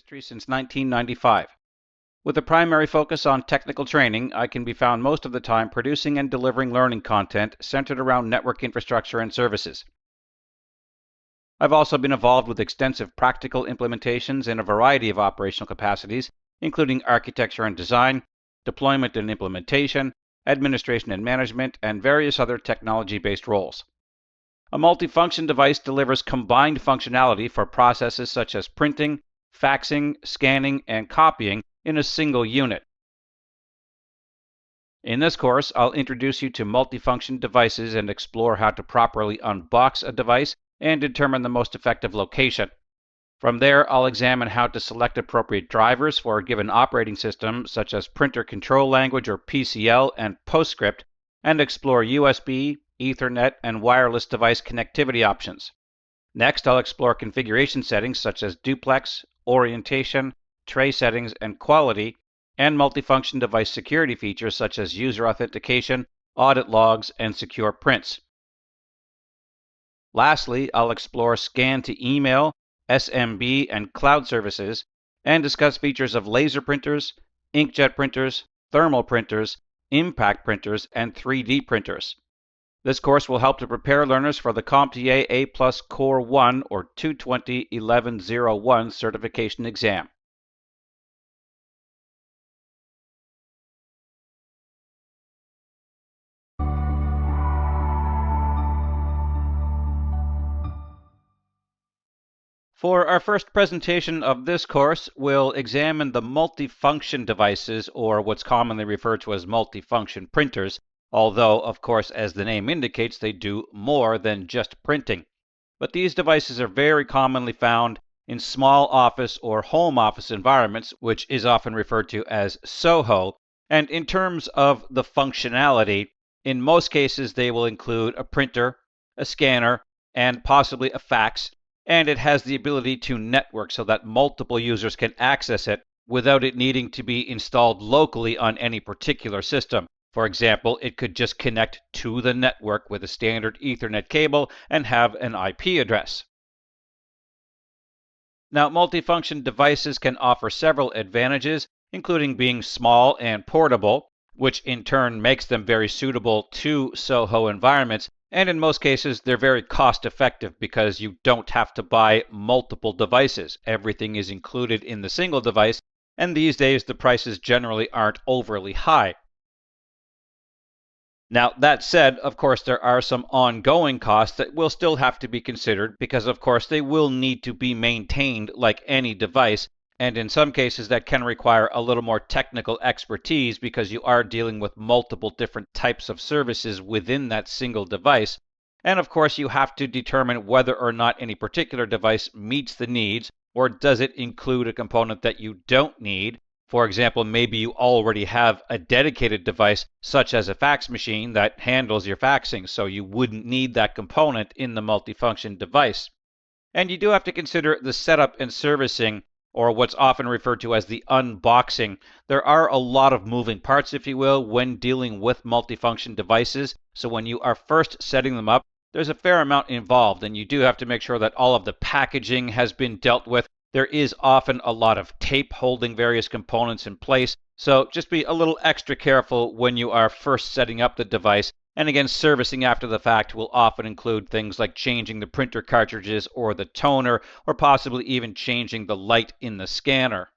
industry since 1995. With a primary focus on technical training, I can be found most of the time producing and delivering learning content centered around network infrastructure and services. I've also been involved with extensive practical implementations in a variety of operational capacities, including architecture and design, deployment and implementation, administration and management, and various other technology-based roles. A multifunction device delivers combined functionality for processes such as printing, faxing, scanning, and copying in a single unit. In this course, I'll introduce you to multifunction devices and explore how to properly unbox a device and determine the most effective location. From there, I'll examine how to select appropriate drivers for a given operating system, such as Printer Control Language or PCL and PostScript, and explore USB, Ethernet, and wireless device connectivity options. Next, I'll explore configuration settings such as duplex, orientation, tray settings, and quality, and multifunction device security features such as user authentication, audit logs, and secure prints. Lastly, I'll explore scan-to-email, SMB, and cloud services, and discuss features of laser printers, inkjet printers, thermal printers, impact printers, and 3D printers. This course will help to prepare learners for the CompTIA A+ Core 1 or 220-1101 certification exam. For our first presentation of this course, we'll examine the multifunction devices, or what's commonly referred to as multifunction printers, although, of course, as the name indicates, they do more than just printing. But these devices are very commonly found in small office or home office environments, which is often referred to as SOHO, and in terms of the functionality, in most cases they will include a printer, a scanner, and possibly a fax, and it has the ability to network so that multiple users can access it without it needing to be installed locally on any particular system. For example, it could just connect to the network with a standard Ethernet cable and have an IP address. Now, multifunction devices can offer several advantages, including being small and portable, which in turn makes them very suitable to SOHO environments. And in most cases, they're very cost-effective because you don't have to buy multiple devices. Everything is included in the single device, and these days the prices generally aren't overly high. Now, that said, of course, there are some ongoing costs that will still have to be considered because, of course, they will need to be maintained like any device, and in some cases that can require a little more technical expertise because you are dealing with multiple different types of services within that single device. And of course, you have to determine whether or not any particular device meets the needs, or does it include a component that you don't need. For example, maybe you already have a dedicated device, such as a fax machine, that handles your faxing, so you wouldn't need that component in the multifunction device. And you do have to consider the setup and servicing, or what's often referred to as the unboxing. There are a lot of moving parts, if you will, when dealing with multifunction devices. So when you are first setting them up, there's a fair amount involved, and you do have to make sure that all of the packaging has been dealt with. There is often a lot of tape holding various components in place, so just be a little extra careful when you are first setting up the device. And again, servicing after the fact will often include things like changing the printer cartridges or the toner, or possibly even changing the light in the scanner.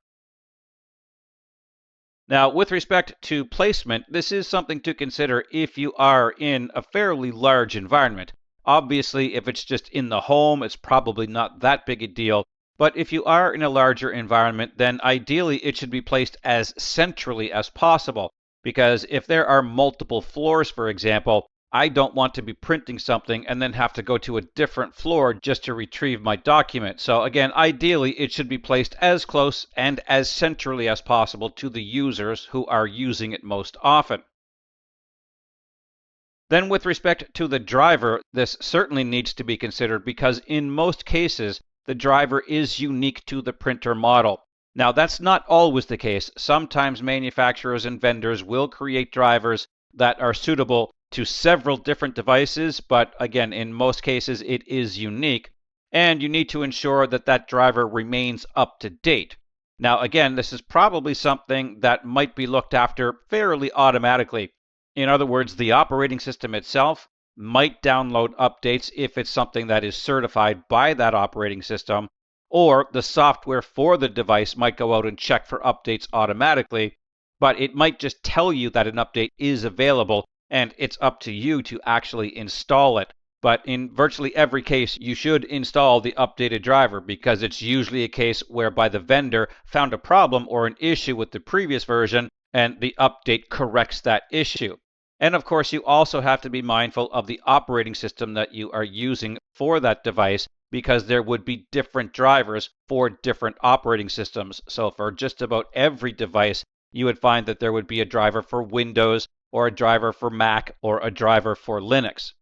Now, with respect to placement, this is something to consider if you are in a fairly large environment. Obviously, if it's just in the home, it's probably not that big a deal. But if you are in a larger environment, then ideally it should be placed as centrally as possible. Because if there are multiple floors, for example, I don't want to be printing something and then have to go to a different floor just to retrieve my document. So again, ideally it should be placed as close and as centrally as possible to the users who are using it most often. Then with respect to the driver, this certainly needs to be considered because in most cases, the driver is unique to the printer model. Now, that's not always the case. Sometimes manufacturers and vendors will create drivers that are suitable to several different devices, but again, in most cases, it is unique, and you need to ensure that that driver remains up to date. Now, again, this is probably something that might be looked after fairly automatically. In other words, the operating system itself might download updates if it's something that is certified by that operating system, or the software for the device might go out and check for updates automatically, but it might just tell you that an update is available, and it's up to you to actually install it. But in virtually every case, you should install the updated driver because it's usually a case whereby the vendor found a problem or an issue with the previous version and the update corrects that issue. And of course, you also have to be mindful of the operating system that you are using for that device because there would be different drivers for different operating systems. So for just about every device, you would find that there would be a driver for Windows or a driver for Mac or a driver for Linux.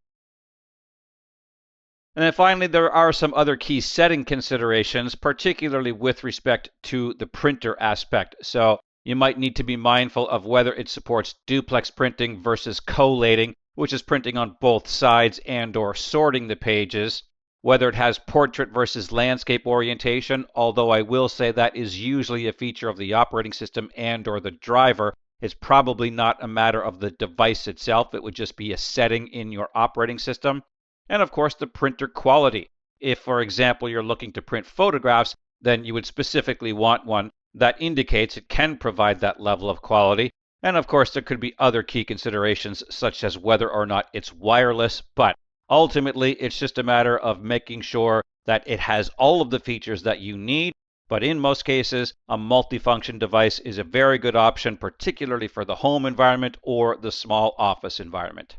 And then finally, there are some other key setting considerations, particularly with respect to the printer aspect. So you might need to be mindful of whether it supports duplex printing versus collating, which is printing on both sides and or sorting the pages, whether it has portrait versus landscape orientation, although I will say that is usually a feature of the operating system and or the driver. It's probably not a matter of the device itself. It would just be a setting in your operating system. And of course, the printer quality. If, for example, you're looking to print photographs, then you would specifically want one that indicates it can provide that level of quality. And of course, there could be other key considerations, such as whether or not it's wireless, but ultimately, it's just a matter of making sure that it has all of the features that you need. But in most cases, a multifunction device is a very good option, particularly for the home environment or the small office environment.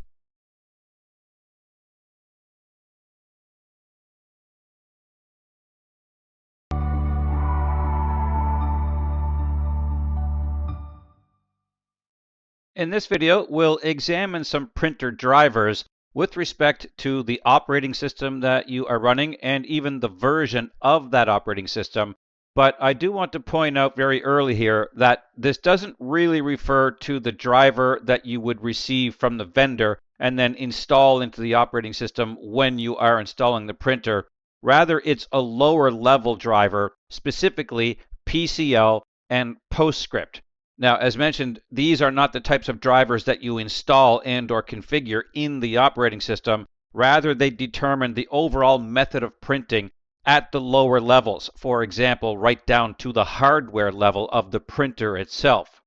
In this video, we'll examine some printer drivers with respect to the operating system that you are running and even the version of that operating system. But I do want to point out very early here that this doesn't really refer to the driver that you would receive from the vendor and then install into the operating system when you are installing the printer. Rather, it's a lower level driver, specifically PCL and PostScript. Now, as mentioned, these are not the types of drivers that you install and or configure in the operating system. Rather, they determine the overall method of printing at the lower levels, for example, right down to the hardware level of the printer itself.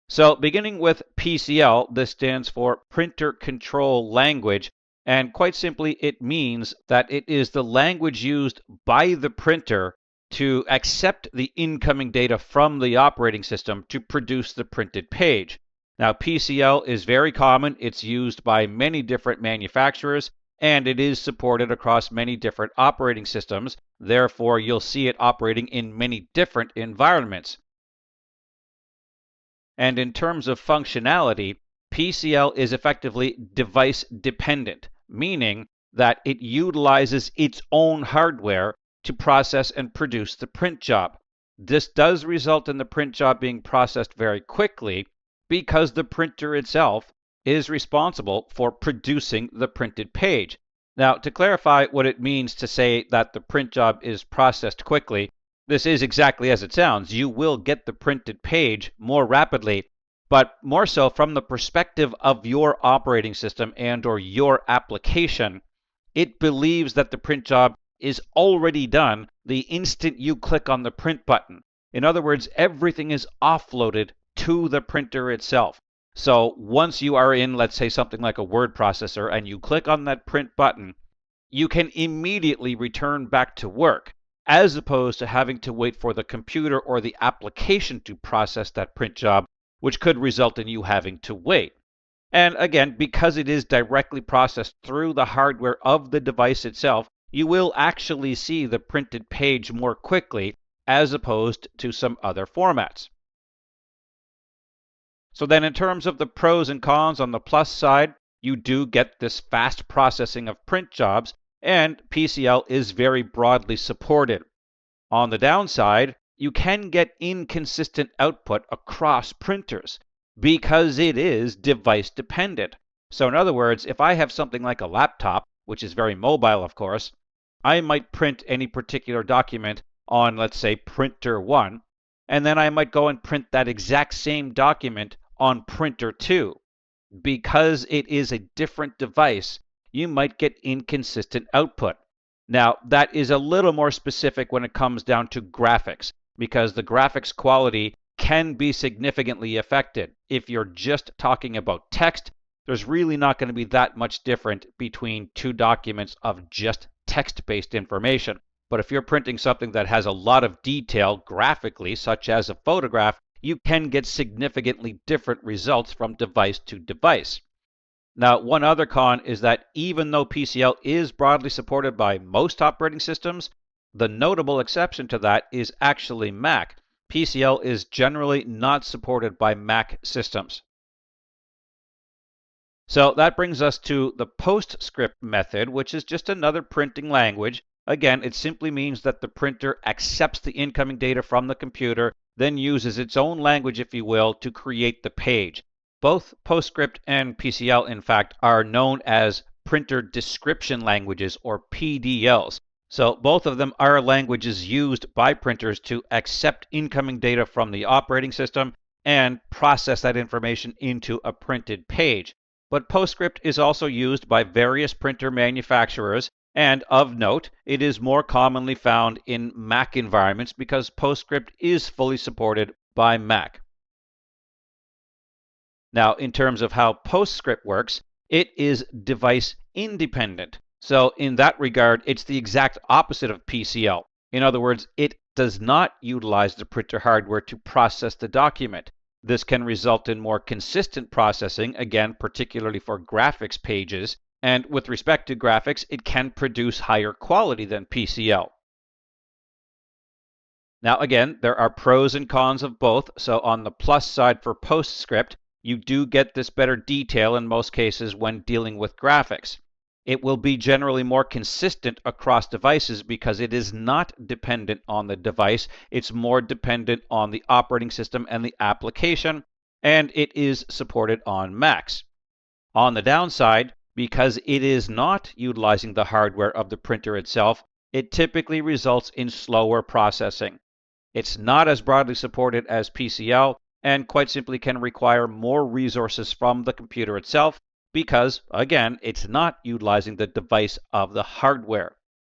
So beginning with PCL, this stands for Printer Control Language, and quite simply it means that it is the language used by the printer to accept the incoming data from the operating system to produce the printed page. Now, PCL is very common. It's used by many different manufacturers, and it is supported across many different operating systems. Therefore, you'll see it operating in many different environments. And in terms of functionality, PCL is effectively device dependent, meaning that it utilizes its own hardware to process and produce the print job. This does result in the print job being processed very quickly because the printer itself is responsible for producing the printed page. Now, to clarify what it means to say that the print job is processed quickly, this is exactly as it sounds. You will get the printed page more rapidly, but more so from the perspective of your operating system and or your application. It believes that the print job is already done the instant you click on the print button. In other words, everything is offloaded to the printer itself. So once you are in, let's say, something like a word processor and you click on that print button, you can immediately return back to work, as opposed to having to wait for the computer or the application to process that print job, which could result in you having to wait. And again, because it is directly processed through the hardware of the device itself, you will actually see the printed page more quickly as opposed to some other formats. So then in terms of the pros and cons, on the plus side, you do get this fast processing of print jobs, and PCL is very broadly supported. On the downside, you can get inconsistent output across printers because it is device dependent. So in other words, if I have something like a laptop, which is very mobile of course, I might print any particular document on, let's say, printer 1, and then I might go and print that exact same document on printer 2. Because it is a different device, you might get inconsistent output. Now, that is a little more specific when it comes down to graphics, because the graphics quality can be significantly affected. If you're just talking about text, there's really not going to be that much different between two documents of just text-based information. But if you're printing something that has a lot of detail graphically, such as a photograph, you can get significantly different results from device to device. Now, one other con is that even though PCL is broadly supported by most operating systems, the notable exception to that is actually Mac. PCL is generally not supported by Mac systems. So that brings us to the PostScript method, which is just another printing language. Again, it simply means that the printer accepts the incoming data from the computer, then uses its own language, if you will, to create the page. Both PostScript and PCL, in fact, are known as printer description languages, or PDLs. So both of them are languages used by printers to accept incoming data from the operating system and process that information into a printed page. But PostScript is also used by various printer manufacturers, and of note, it is more commonly found in Mac environments because PostScript is fully supported by Mac. Now, in terms of how PostScript works, it is device independent. So in that regard, it's the exact opposite of PCL. In other words, it does not utilize the printer hardware to process the document. This can result in more consistent processing, again, particularly for graphics pages. And with respect to graphics, it can produce higher quality than PCL. Now again, there are pros and cons of both. So on the plus side for PostScript, you do get this better detail in most cases when dealing with graphics. It will be generally more consistent across devices because it is not dependent on the device. It's more dependent on the operating system and the application, and it is supported on Macs. On the downside, because it is not utilizing the hardware of the printer itself, it typically results in slower processing. It's not as broadly supported as PCL, and quite simply can require more resources from the computer itself because, again, it's not utilizing the device of the hardware.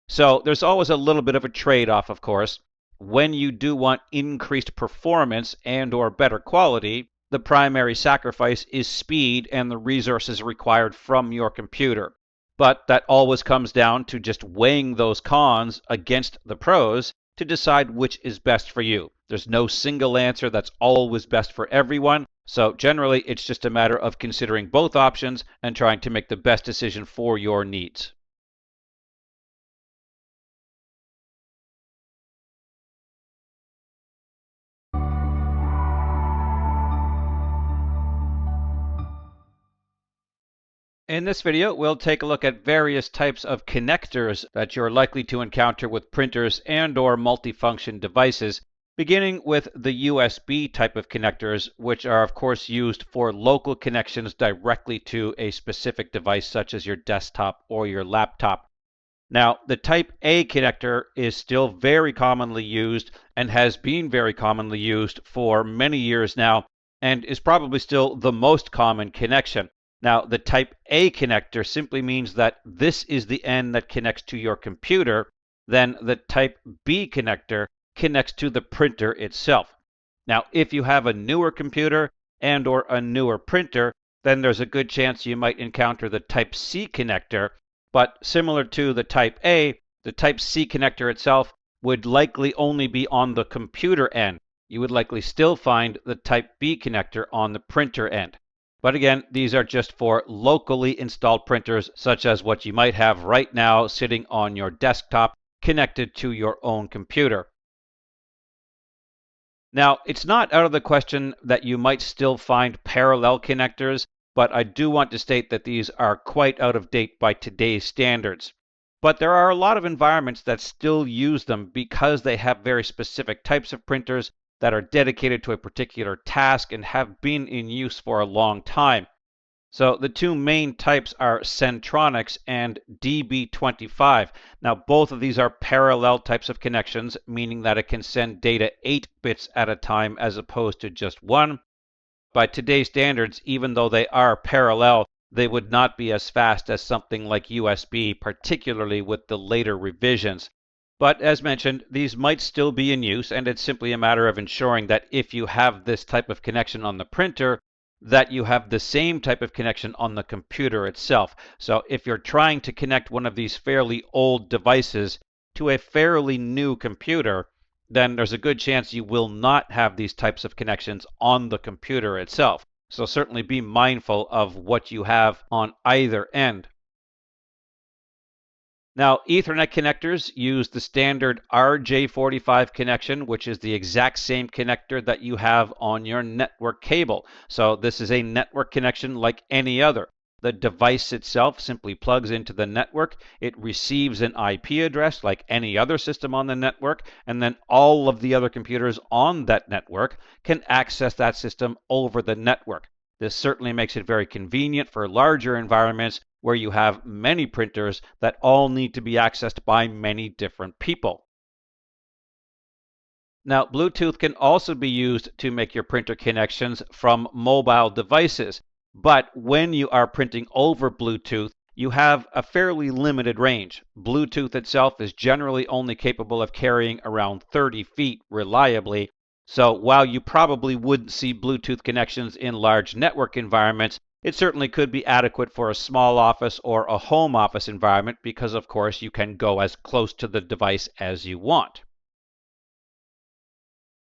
So there's always a little bit of a trade-off, of course. When you do want increased performance and/or better quality, the primary sacrifice is speed and the resources required from your computer. But that always comes down to just weighing those cons against the pros to decide which is best for you. There's no single answer that's always best for everyone. So generally, it's just a matter of considering both options and trying to make the best decision for your needs. In this video, we'll take a look at various types of connectors that you're likely to encounter with printers and/or multifunction devices, beginning with the USB type of connectors, which are of course used for local connections directly to a specific device such as your desktop or your laptop. Now, the Type A connector is still very commonly used and has been very commonly used for many years now and is probably still the most common connection. Now, the Type A connector simply means that this is the end that connects to your computer. Then the Type B connector connects to the printer itself. Now, if you have a newer computer and/or a newer printer, then there's a good chance you might encounter the Type C connector. But similar to the Type A, the Type C connector itself would likely only be on the computer end. You would likely still find the Type B connector on the printer end. But again, these are just for locally installed printers, such as what you might have right now sitting on your desktop connected to your own computer. Now, it's not out of the question that you might still find parallel connectors, but I do want to state that these are quite out of date by today's standards. But there are a lot of environments that still use them because they have very specific types of printers that are dedicated to a particular task and have been in use for a long time. So the two main types are Centronics and DB25. Now both of these are parallel types of connections, meaning that it can send data 8 bits at a time as opposed to just one. By today's standards, even though they are parallel, they would not be as fast as something like USB, particularly with the later revisions. But as mentioned, these might still be in use, and it's simply a matter of ensuring that if you have this type of connection on the printer, that you have the same type of connection on the computer itself. So if you're trying to connect one of these fairly old devices to a fairly new computer, then there's a good chance you will not have these types of connections on the computer itself. So certainly be mindful of what you have on either end. Now, Ethernet connectors use the standard RJ45 connection, which is the exact same connector that you have on your network cable. So this is a network connection like any other. The device itself simply plugs into the network. It receives an IP address like any other system on the network, and then all of the other computers on that network can access that system over the network. This certainly makes it very convenient for larger environments where you have many printers that all need to be accessed by many different people. Now, Bluetooth can also be used to make your printer connections from mobile devices, but when you are printing over Bluetooth, you have a fairly limited range. Bluetooth itself is generally only capable of carrying around 30 feet reliably, so while you probably wouldn't see Bluetooth connections in large network environments, it certainly could be adequate for a small office or a home office environment because, of course, you can go as close to the device as you want.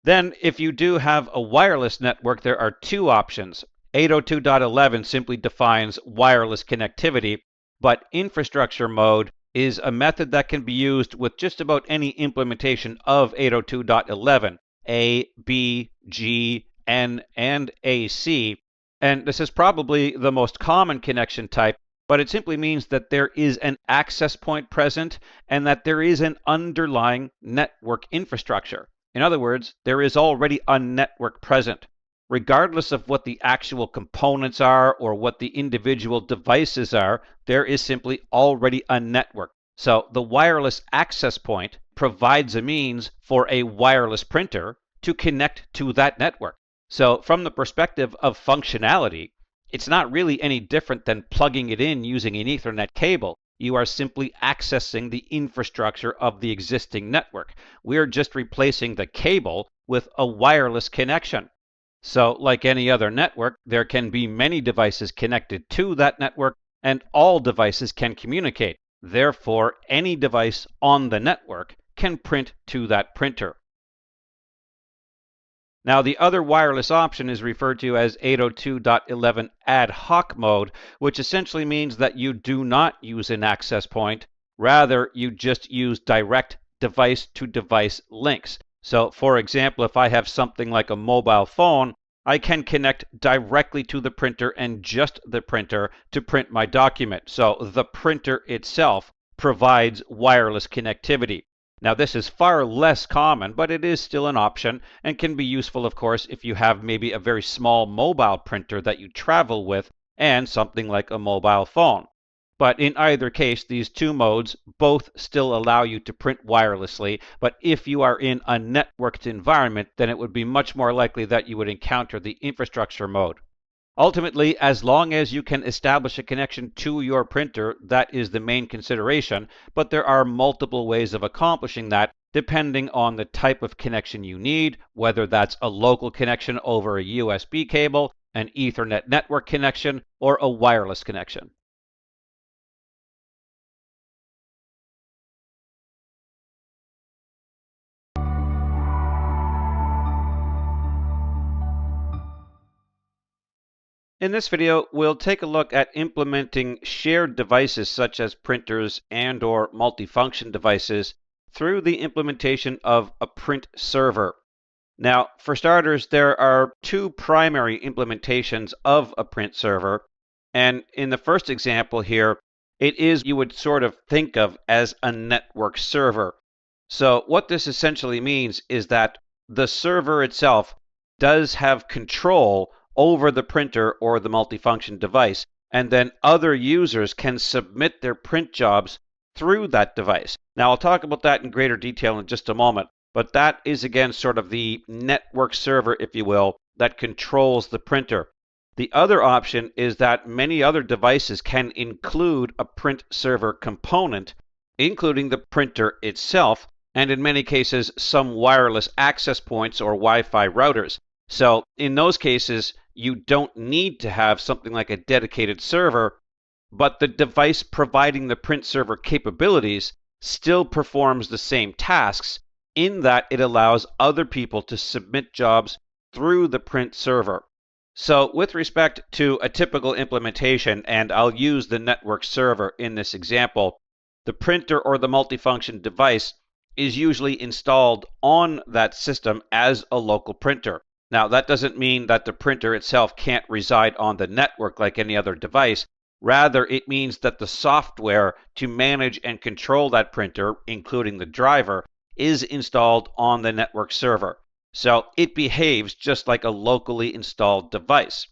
Then, if you do have a wireless network, there are two options. 802.11 simply defines wireless connectivity, but infrastructure mode is a method that can be used with just about any implementation of 802.11, A, B, G, N, and AC. And this is probably the most common connection type, but it simply means that there is an access point present and that there is an underlying network infrastructure. In other words, there is already a network present. Regardless of what the actual components are or what the individual devices are, there is simply already a network. So the wireless access point provides a means for a wireless printer to connect to that network. So from the perspective of functionality, it's not really any different than plugging it in using an Ethernet cable. You are simply accessing the infrastructure of the existing network. We are just replacing the cable with a wireless connection. So like any other network, there can be many devices connected to that network, and all devices can communicate. Therefore, any device on the network can print to that printer. Now, the other wireless option is referred to as 802.11 ad hoc mode, which essentially means that you do not use an access point. Rather, you just use direct device-to-device links. So, for example, if I have something like a mobile phone, I can connect directly to the printer and just the printer to print my document. So the printer itself provides wireless connectivity. Now, this is far less common, but it is still an option and can be useful, of course, if you have maybe a very small mobile printer that you travel with and something like a mobile phone. But in either case, these two modes both still allow you to print wirelessly, but if you are in a networked environment, then it would be much more likely that you would encounter the infrastructure mode. Ultimately, as long as you can establish a connection to your printer, that is the main consideration, but there are multiple ways of accomplishing that depending on the type of connection you need, whether that's a local connection over a USB cable, an Ethernet network connection, or a wireless connection. In this video, we'll take a look at implementing shared devices such as printers and/or multifunction devices through the implementation of a print server. Now, for starters, there are two primary implementations of a print server, and in the first example here, it is you would sort of think of as a network server. So what this essentially means is that the server itself does have control over the printer or the multifunction device, and then other users can submit their print jobs through that device. Now, I'll talk about that in greater detail in just a moment, but that is again sort of the network server, if you will, that controls the printer. The other option is that many other devices can include a print server component, including the printer itself, and in many cases, some wireless access points or Wi-Fi routers. So in those cases, you don't need to have something like a dedicated server, but the device providing the print server capabilities still performs the same tasks in that it allows other people to submit jobs through the print server. So with respect to a typical implementation, and I'll use the network server in this example, the printer or the multifunction device is usually installed on that system as a local printer. Now, that doesn't mean that the printer itself can't reside on the network like any other device. Rather, it means that the software to manage and control that printer, including the driver, is installed on the network server. So it behaves just like a locally installed device.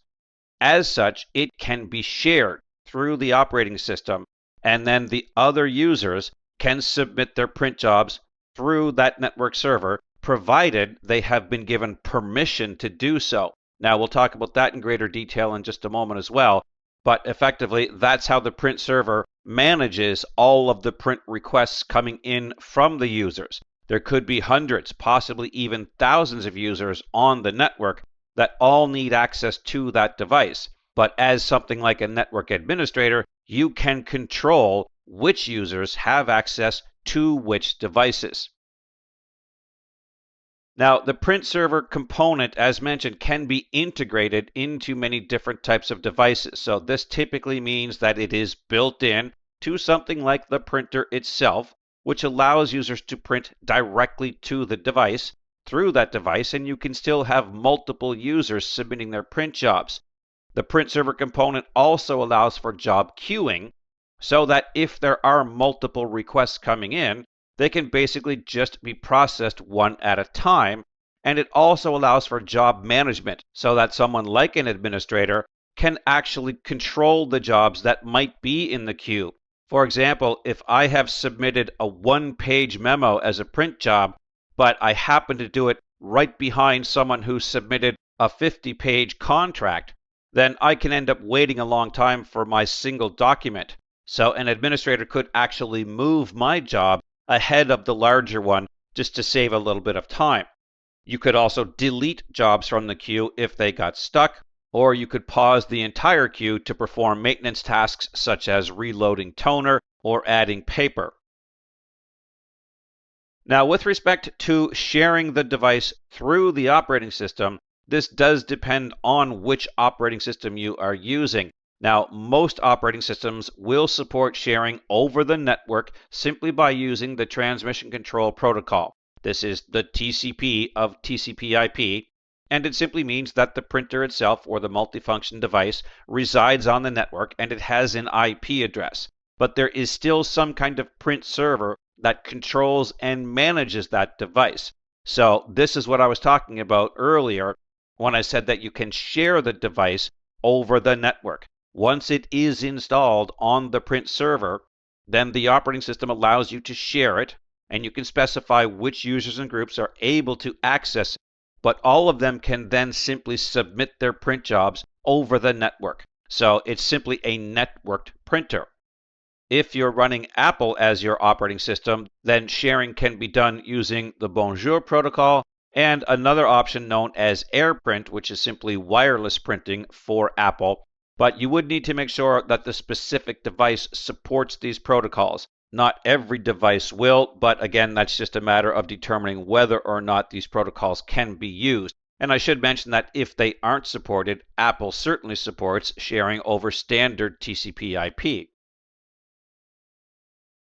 As such, it can be shared through the operating system, and then the other users can submit their print jobs through that network server, provided they have been given permission to do so. Now, we'll talk about that in greater detail in just a moment as well, but effectively, that's how the print server manages all of the print requests coming in from the users. There could be hundreds, possibly even thousands of users on the network that all need access to that device. But as something like a network administrator, you can control which users have access to which devices. Now, the print server component, as mentioned, can be integrated into many different types of devices. So this typically means that it is built in to something like the printer itself, which allows users to print directly to the device through that device, and you can still have multiple users submitting their print jobs. The print server component also allows for job queuing, so that if there are multiple requests coming in, they can basically just be processed one at a time, and it also allows for job management, so that someone like an administrator can actually control the jobs that might be in the queue. For example, if I have submitted a one-page memo as a print job, but I happen to do it right behind someone who submitted a 50-page contract, then I can end up waiting a long time for my single document. So an administrator could actually move my job ahead of the larger one just to save a little bit of time. You could also delete jobs from the queue if they got stuck, or you could pause the entire queue to perform maintenance tasks such as reloading toner or adding paper. Now, with respect to sharing the device through the operating system, this does depend on which operating system you are using. Now, most operating systems will support sharing over the network simply by using the Transmission Control Protocol. This is the TCP of TCP/IP, and it simply means that the printer itself or the multifunction device resides on the network and it has an IP address. But there is still some kind of print server that controls and manages that device. So this is what I was talking about earlier when I said that you can share the device over the network. Once it is installed on the print server, then the operating system allows you to share it, and you can specify which users and groups are able to access it. But all of them can then simply submit their print jobs over the network. So it's simply a networked printer. If you're running Apple as your operating system, then sharing can be done using the Bonjour protocol and another option known as AirPrint, which is simply wireless printing for Apple. But you would need to make sure that the specific device supports these protocols. Not every device will, but again, that's just a matter of determining whether or not these protocols can be used. And I should mention that if they aren't supported, Apple certainly supports sharing over standard TCP/IP.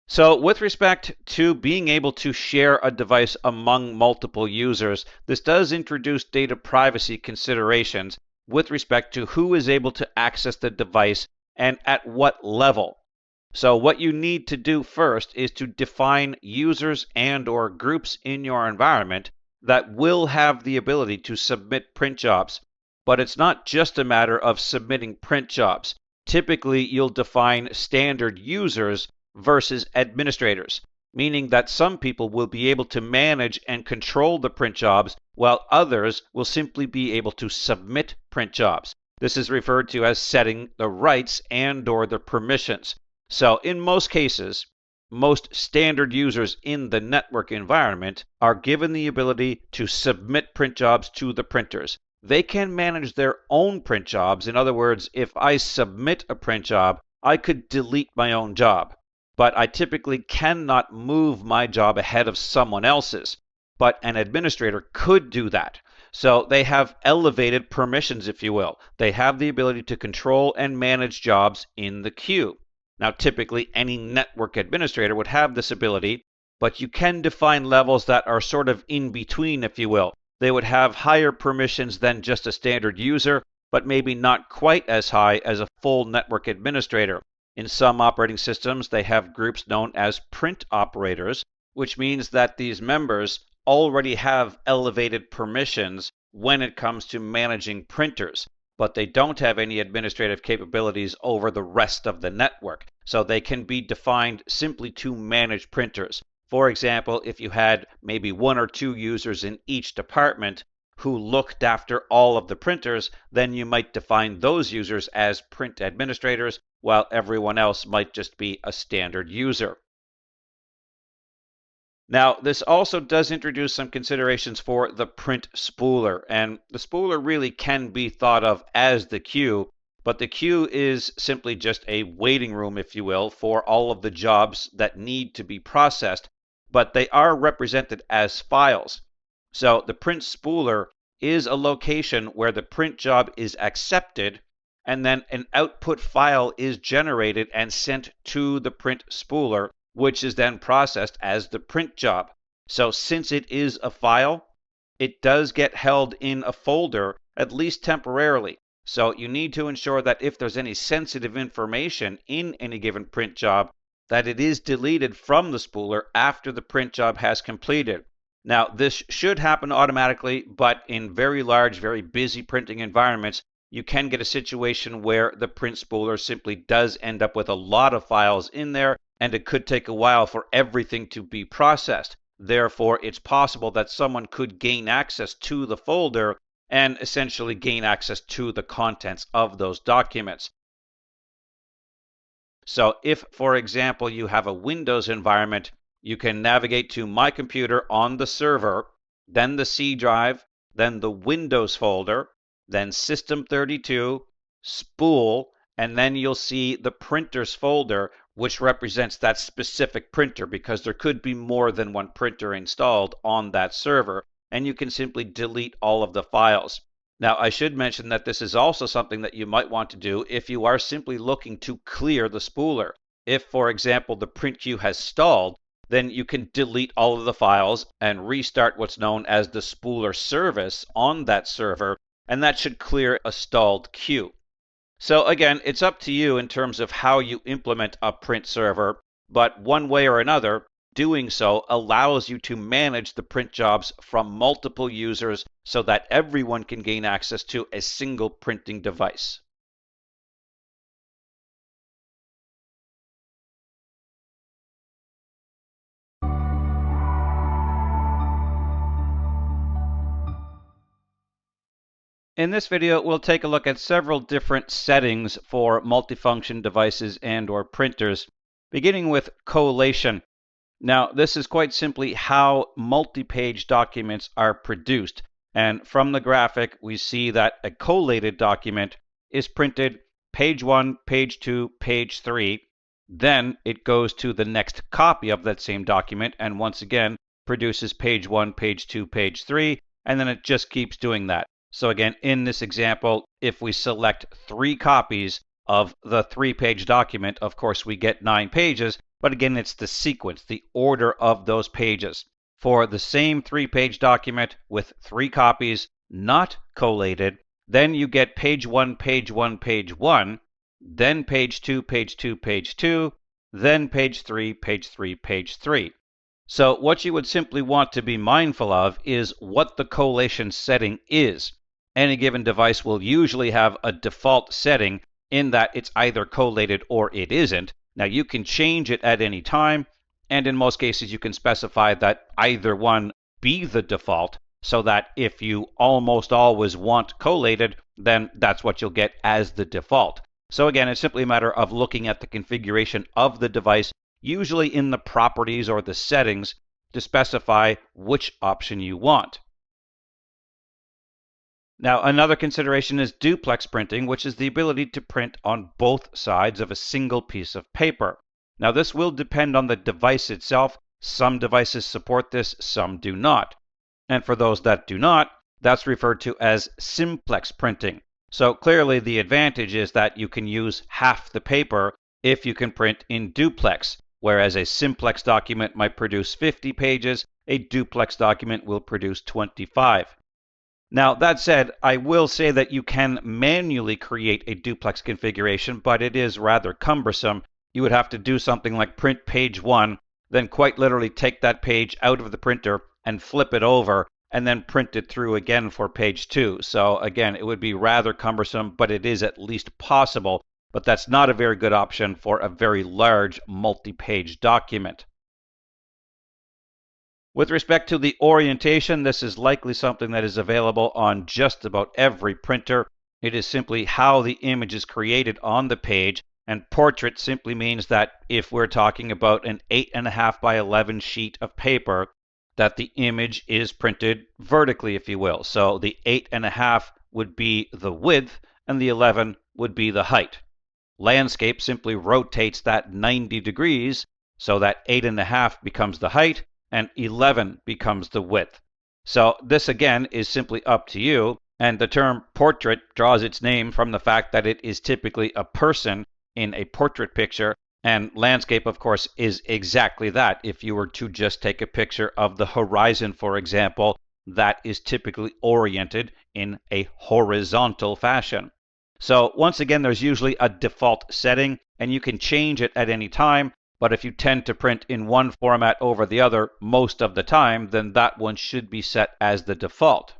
So with respect to being able to share a device among multiple users, this does introduce data privacy considerations with respect to who is able to access the device and at what level. So what you need to do first is to define users and/or groups in your environment that will have the ability to submit print jobs. But it's not just a matter of submitting print jobs. Typically, you'll define standard users versus administrators, meaning that some people will be able to manage and control the print jobs, while others will simply be able to submit print jobs. This is referred to as setting the rights and/or the permissions. So in most cases, most standard users in the network environment are given the ability to submit print jobs to the printers. They can manage their own print jobs. In other words, if I submit a print job, I could delete my own job. But I typically cannot move my job ahead of someone else's. But an administrator could do that. So they have elevated permissions, if you will. They have the ability to control and manage jobs in the queue. Now, typically, any network administrator would have this ability, but you can define levels that are sort of in between, if you will. They would have higher permissions than just a standard user, but maybe not quite as high as a full network administrator. In some operating systems, they have groups known as print operators, which means that these members already have elevated permissions when it comes to managing printers, but they don't have any administrative capabilities over the rest of the network, so they can be defined simply to manage printers. For example, if you had maybe 1 or 2 users in each department who looked after all of the printers, then you might define those users as print administrators, while everyone else might just be a standard user. Now, this also does introduce some considerations for the print spooler, and the spooler really can be thought of as the queue, but the queue is simply just a waiting room, if you will, for all of the jobs that need to be processed, but they are represented as files. So the print spooler is a location where the print job is accepted, and then an output file is generated and sent to the print spooler, which is then processed as the print job. So since it is a file, it does get held in a folder, at least temporarily. So you need to ensure that if there's any sensitive information in any given print job, that it is deleted from the spooler after the print job has completed. Now, this should happen automatically, but in very large, very busy printing environments, you can get a situation where the print spooler simply does end up with a lot of files in there, and it could take a while for everything to be processed. Therefore, it's possible that someone could gain access to the folder and essentially gain access to the contents of those documents. So if, for example, you have a Windows environment, you can navigate to My Computer on the server, then the C drive, then the Windows folder, then System32, Spool, and then you'll see the Printers folder, which represents that specific printer, because there could be more than one printer installed on that server, and you can simply delete all of the files. Now, I should mention that this is also something that you might want to do if you are simply looking to clear the spooler. If, for example, the print queue has stalled, then you can delete all of the files and restart what's known as the spooler service on that server, and that should clear a stalled queue. So again, it's up to you in terms of how you implement a print server, but one way or another, doing so allows you to manage the print jobs from multiple users so that everyone can gain access to a single printing device. In this video, we'll take a look at several different settings for multifunction devices and/or printers, beginning with collation. Now, this is quite simply how multi-page documents are produced. And from the graphic, we see that a collated document is printed page 1, page 2, page 3. Then it goes to the next copy of that same document and once again produces page 1, page 2, page 3, and then it just keeps doing that. So again, in this example, if we select 3 copies of the 3-page document, of course we get 9 pages, but again, it's the sequence, the order of those pages. For the same 3-page document with 3 copies, not collated, then you get page 1, page 1, page 1, then page 2, page 2, page 2, then page 3, page 3, page 3. So what you would simply want to be mindful of is what the collation setting is. Any given device will usually have a default setting in that it's either collated or it isn't. Now you can change it at any time, and in most cases you can specify that either one be the default, so that if you almost always want collated, then that's what you'll get as the default. So again, it's simply a matter of looking at the configuration of the device, usually in the properties or the settings, to specify which option you want. Now, another consideration is duplex printing, which is the ability to print on both sides of a single piece of paper. Now, this will depend on the device itself. Some devices support this, some do not. And for those that do not, that's referred to as simplex printing. So clearly the advantage is that you can use half the paper if you can print in duplex, whereas a simplex document might produce 50 pages, a duplex document will produce 25. Now, that said, I will say that you can manually create a duplex configuration, but it is rather cumbersome. You would have to do something like print page 1, then quite literally take that page out of the printer and flip it over, and then print it through again for page 2. So again, it would be rather cumbersome, but it is at least possible. But that's not a very good option for a very large multi-page document. With respect to the orientation, this is likely something that is available on just about every printer. It is simply how the image is created on the page, and portrait simply means that if we're talking about an 8.5 by 11 sheet of paper, that the image is printed vertically, if you will. So the 8.5 would be the width, and the 11 would be the height. Landscape simply rotates that 90 degrees, so that 8.5 becomes the height, and 11 becomes the width. So this again is simply up to you, and the term portrait draws its name from the fact that it is typically a person in a portrait picture, and landscape of course is exactly that. If you were to just take a picture of the horizon, for example, that is typically oriented in a horizontal fashion. So once again, there's usually a default setting, and you can change it at any time. But if you tend to print in one format over the other most of the time, then that one should be set as the default.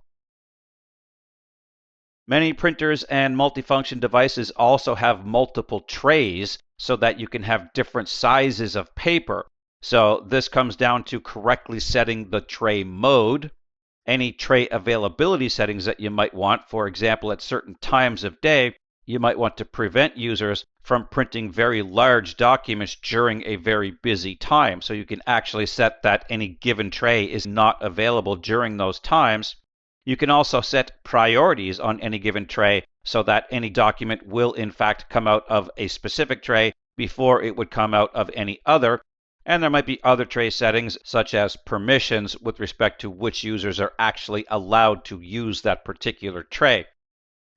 Many printers and multifunction devices also have multiple trays so that you can have different sizes of paper. So this comes down to correctly setting the tray mode, any tray availability settings that you might want. For example, at certain times of day, you might want to prevent users from printing very large documents during a very busy time. So you can actually set that any given tray is not available during those times. You can also set priorities on any given tray so that any document will in fact come out of a specific tray before it would come out of any other. And there might be other tray settings such as permissions with respect to which users are actually allowed to use that particular tray.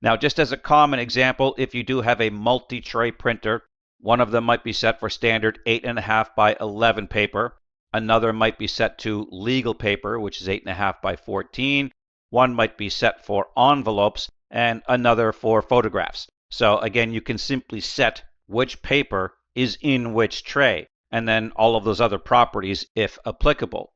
Now, just as a common example, if you do have a multi-tray printer, one of them might be set for standard 8.5 by 11 paper. Another might be set to legal paper, which is 8.5 by 14. One might be set for envelopes, and another for photographs. So again, you can simply set which paper is in which tray, and then all of those other properties if applicable.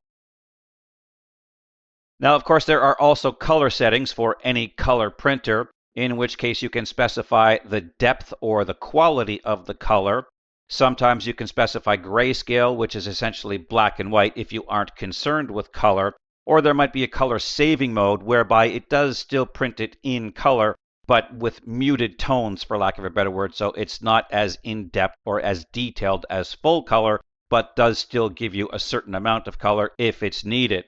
Now, of course, there are also color settings for any color printer, in which case you can specify the depth or the quality of the color. Sometimes you can specify grayscale, which is essentially black and white if you aren't concerned with color, or there might be a color saving mode whereby it does still print it in color, but with muted tones, for lack of a better word, so it's not as in-depth or as detailed as full color, but does still give you a certain amount of color if it's needed.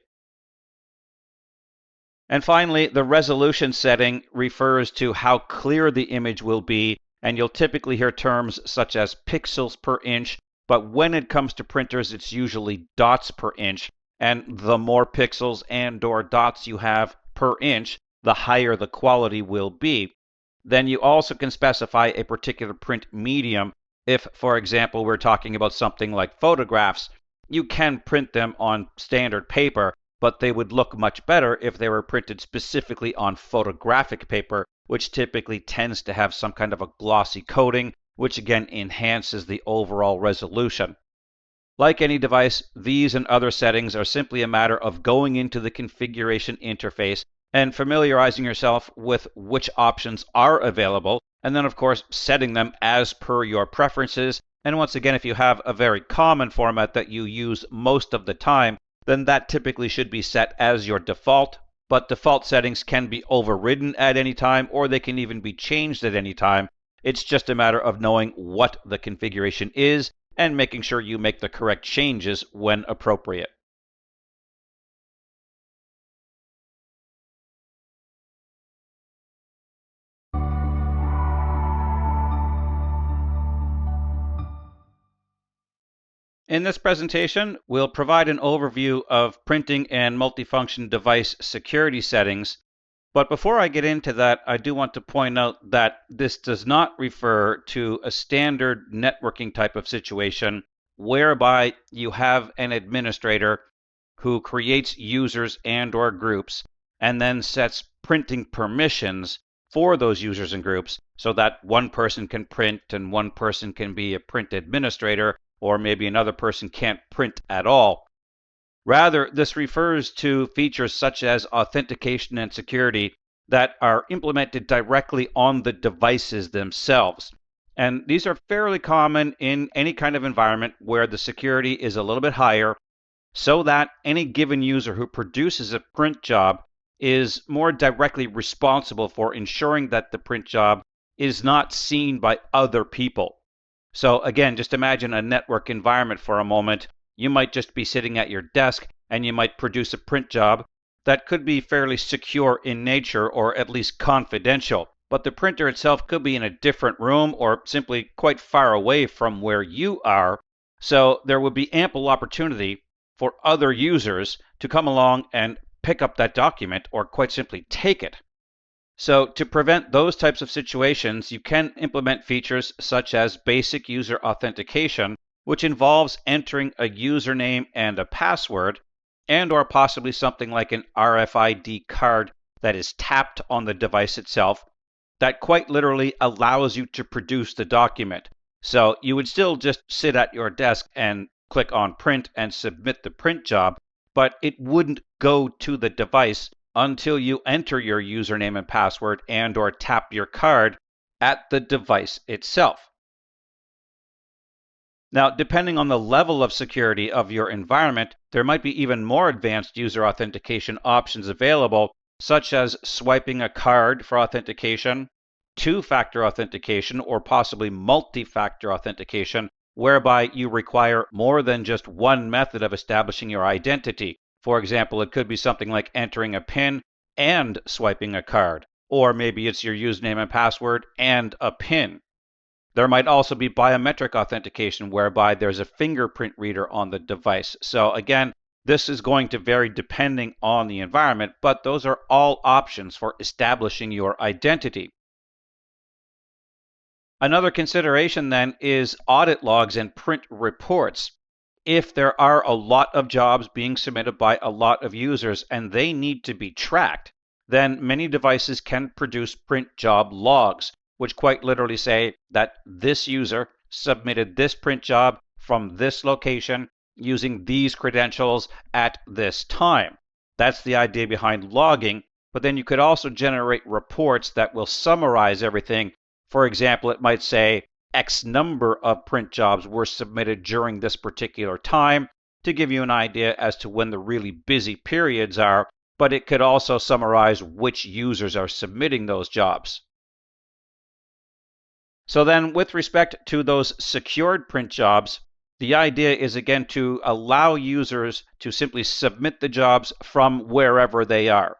And finally, the resolution setting refers to how clear the image will be, and you'll typically hear terms such as pixels per inch, but when it comes to printers, it's usually dots per inch, and the more pixels and/or dots you have per inch, the higher the quality will be. Then you also can specify a particular print medium. If, for example, we're talking about something like photographs, you can print them on standard paper, but they would look much better if they were printed specifically on photographic paper, which typically tends to have some kind of a glossy coating, which again enhances the overall resolution. Like any device, these and other settings are simply a matter of going into the configuration interface and familiarizing yourself with which options are available, and then of course setting them as per your preferences. And once again, if you have a very common format that you use most of the time, then that typically should be set as your default. But default settings can be overridden at any time, or they can even be changed at any time. It's just a matter of knowing what the configuration is and making sure you make the correct changes when appropriate. In this presentation, we'll provide an overview of printing and multifunction device security settings. But before I get into that, I do want to point out that this does not refer to a standard networking type of situation whereby you have an administrator who creates users and/or groups and then sets printing permissions for those users and groups so that one person can print and one person can be a print administrator, or maybe another person can't print at all. Rather, this refers to features such as authentication and security that are implemented directly on the devices themselves. And these are fairly common in any kind of environment where the security is a little bit higher, so that any given user who produces a print job is more directly responsible for ensuring that the print job is not seen by other people. So again, just imagine a network environment for a moment. You might just be sitting at your desk and you might produce a print job that could be fairly secure in nature, or at least confidential. But the printer itself could be in a different room or simply quite far away from where you are. So there would be ample opportunity for other users to come along and pick up that document, or quite simply take it. So to prevent those types of situations, you can implement features such as basic user authentication, which involves entering a username and a password, and or possibly something like an RFID card that is tapped on the device itself, that quite literally allows you to produce the document. So you would still just sit at your desk and click on print and submit the print job, but it wouldn't go to the device until you enter your username and password and or tap your card at the device itself. Now, depending on the level of security of your environment, there might be even more advanced user authentication options available, such as swiping a card for authentication, two-factor authentication, or possibly multi-factor authentication, whereby you require more than just one method of establishing your identity. For example, it could be something like entering a PIN and swiping a card, or maybe it's your username and password and a PIN. There might also be biometric authentication, whereby there's a fingerprint reader on the device. So again, this is going to vary depending on the environment, but those are all options for establishing your identity. Another consideration then is audit logs and print reports. If there are a lot of jobs being submitted by a lot of users and they need to be tracked, then many devices can produce print job logs, which quite literally say that this user submitted this print job from this location using these credentials at this time. That's the idea behind logging, but then you could also generate reports that will summarize everything. For example, it might say X number of print jobs were submitted during this particular time to give you an idea as to when the really busy periods are, but it could also summarize which users are submitting those jobs. So then with respect to those secured print jobs, the idea is again to allow users to simply submit the jobs from wherever they are.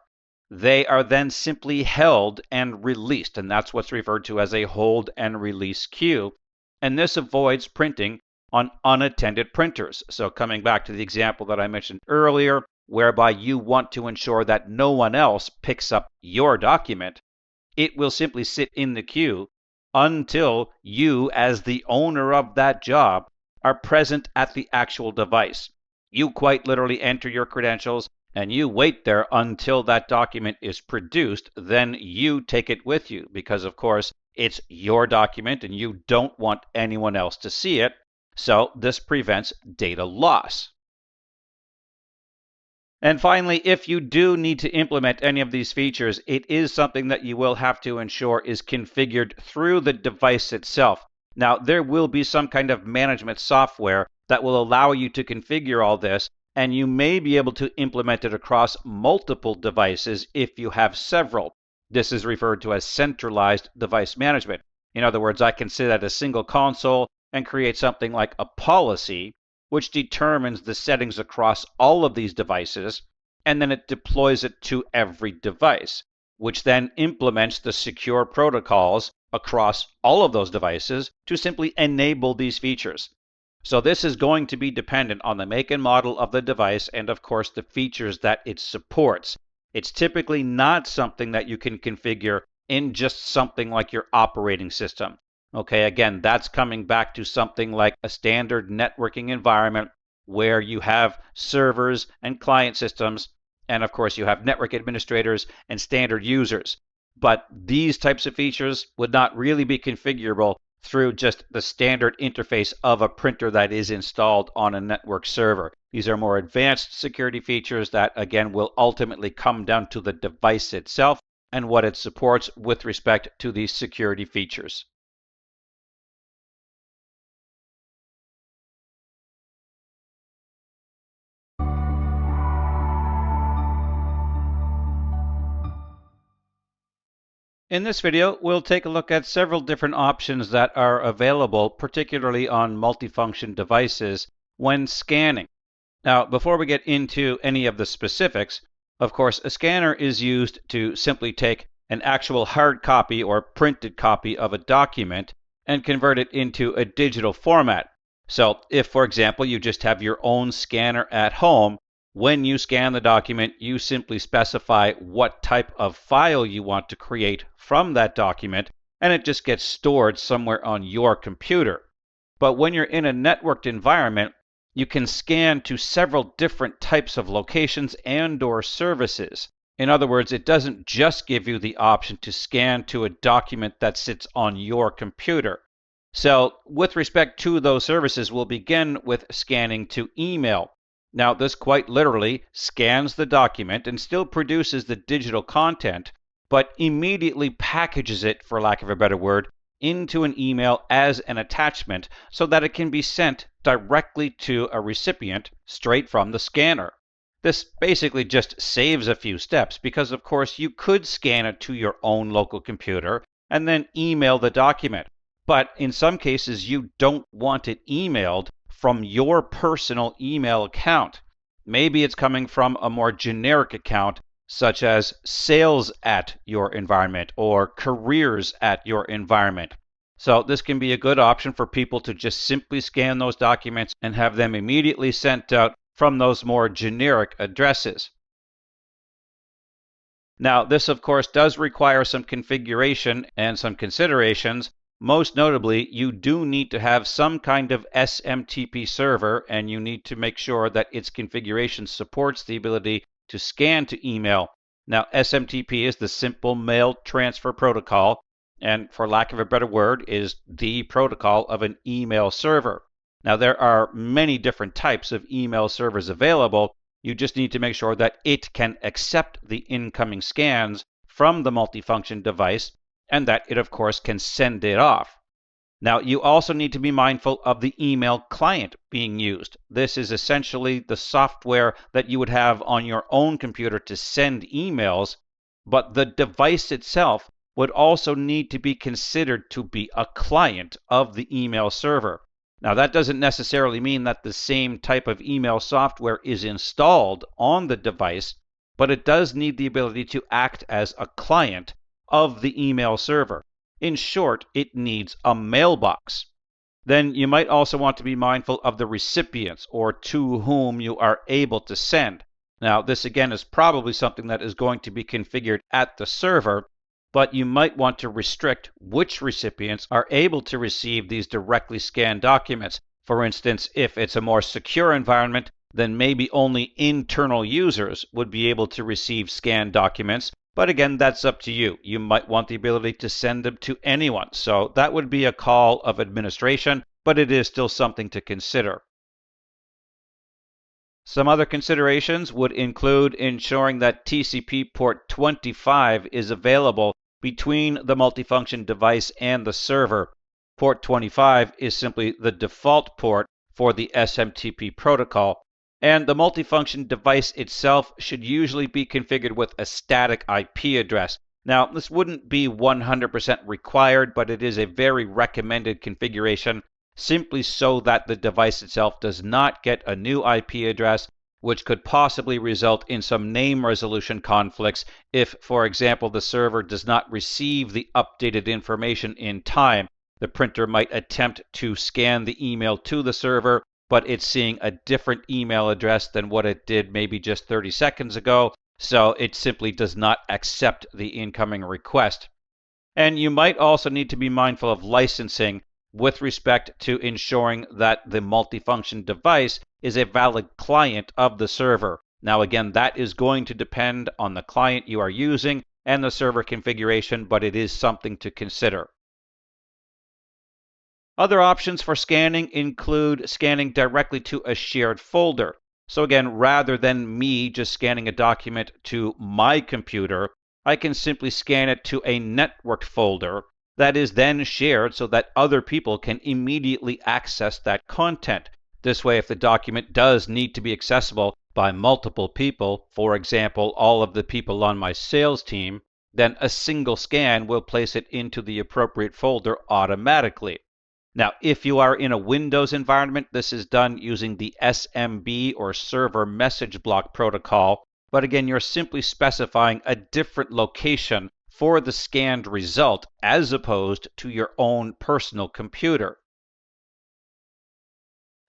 They are then simply held and released, and that's what's referred to as a hold and release queue. And this avoids printing on unattended printers. So coming back to the example that I mentioned earlier, whereby you want to ensure that no one else picks up your document, it will simply sit in the queue until you, as the owner of that job, are present at the actual device. You quite literally enter your credentials and you wait there until that document is produced. Then you take it with you because, of course, it's your document and you don't want anyone else to see it. So this prevents data loss. And finally, if you do need to implement any of these features, it is something that you will have to ensure is configured through the device itself. Now, there will be some kind of management software that will allow you to configure all this, and you may be able to implement it across multiple devices if you have several. This is referred to as centralized device management. In other words, I can sit at a single console and create something like a policy which determines the settings across all of these devices, and then it deploys it to every device, which then implements the secure protocols across all of those devices to simply enable these features. So this is going to be dependent on the make and model of the device and, of course, the features that it supports. It's typically not something that you can configure in just something like your operating system. Okay, again, that's coming back to something like a standard networking environment where you have servers and client systems, and of course you have network administrators and standard users. But these types of features would not really be configurable through just the standard interface of a printer that is installed on a network server. These are more advanced security features that, again, will ultimately come down to the device itself and what it supports with respect to these security features. In this video, we'll take a look at several different options that are available, particularly on multifunction devices, when scanning. Now, before we get into any of the specifics, of course, a scanner is used to simply take an actual hard copy or printed copy of a document and convert it into a digital format. So, if, for example, you just have your own scanner at home, when you scan the document, you simply specify what type of file you want to create from that document, and it just gets stored somewhere on your computer. But when you're in a networked environment, you can scan to several different types of locations and/or services. In other words, it doesn't just give you the option to scan to a document that sits on your computer. So, with respect to those services, we'll begin with scanning to email. Now, this quite literally scans the document and still produces the digital content, but immediately packages it, for lack of a better word, into an email as an attachment so that it can be sent directly to a recipient straight from the scanner. This basically just saves a few steps because, of course, you could scan it to your own local computer and then email the document. But in some cases, you don't want it emailed from your personal email account. Maybe it's coming from a more generic account, such as sales at your environment or careers at your environment. So this can be a good option for people to just simply scan those documents and have them immediately sent out from those more generic addresses. Now, this of course does require some configuration and some considerations. Most notably, you do need to have some kind of SMTP server, and you need to make sure that its configuration supports the ability to scan to email. Now, SMTP is the Simple Mail Transfer Protocol, and for lack of a better word, is the protocol of an email server. Now, there are many different types of email servers available. You just need to make sure that it can accept the incoming scans from the multifunction device, and that it, of course, can send it off. Now, you also need to be mindful of the email client being used. This is essentially the software that you would have on your own computer to send emails, but the device itself would also need to be considered to be a client of the email server. Now, that doesn't necessarily mean that the same type of email software is installed on the device, but it does need the ability to act as a client of the email server. In short, it needs a mailbox. Then you might also want to be mindful of the recipients or to whom you are able to send. Now, this again is probably something that is going to be configured at the server, but you might want to restrict which recipients are able to receive these directly scanned documents. For instance, if it's a more secure environment, then maybe only internal users would be able to receive scanned documents. But again, that's up to you. You might want the ability to send them to anyone. So that would be a call of administration, but it is still something to consider. Some other considerations would include ensuring that TCP port 25 is available between the multifunction device and the server. Port 25 is simply the default port for the SMTP protocol, and the multifunction device itself should usually be configured with a static IP address. Now, this wouldn't be 100% required, but it is a very recommended configuration simply so that the device itself does not get a new IP address, which could possibly result in some name resolution conflicts if, for example, the server does not receive the updated information in time. The printer might attempt to scan the email to the server, but it's seeing a different email address than what it did maybe just 30 seconds ago, so it simply does not accept the incoming request. And you might also need to be mindful of licensing with respect to ensuring that the multifunction device is a valid client of the server. Now again, that is going to depend on the client you are using and the server configuration, but it is something to consider. Other options for scanning include scanning directly to a shared folder. So again, rather than me just scanning a document to my computer, I can simply scan it to a networked folder that is then shared so that other people can immediately access that content. This way, if the document does need to be accessible by multiple people, for example, all of the people on my sales team, then a single scan will place it into the appropriate folder automatically. Now, if you are in a Windows environment, this is done using the SMB or Server Message Block Protocol, but again, you're simply specifying a different location for the scanned result as opposed to your own personal computer.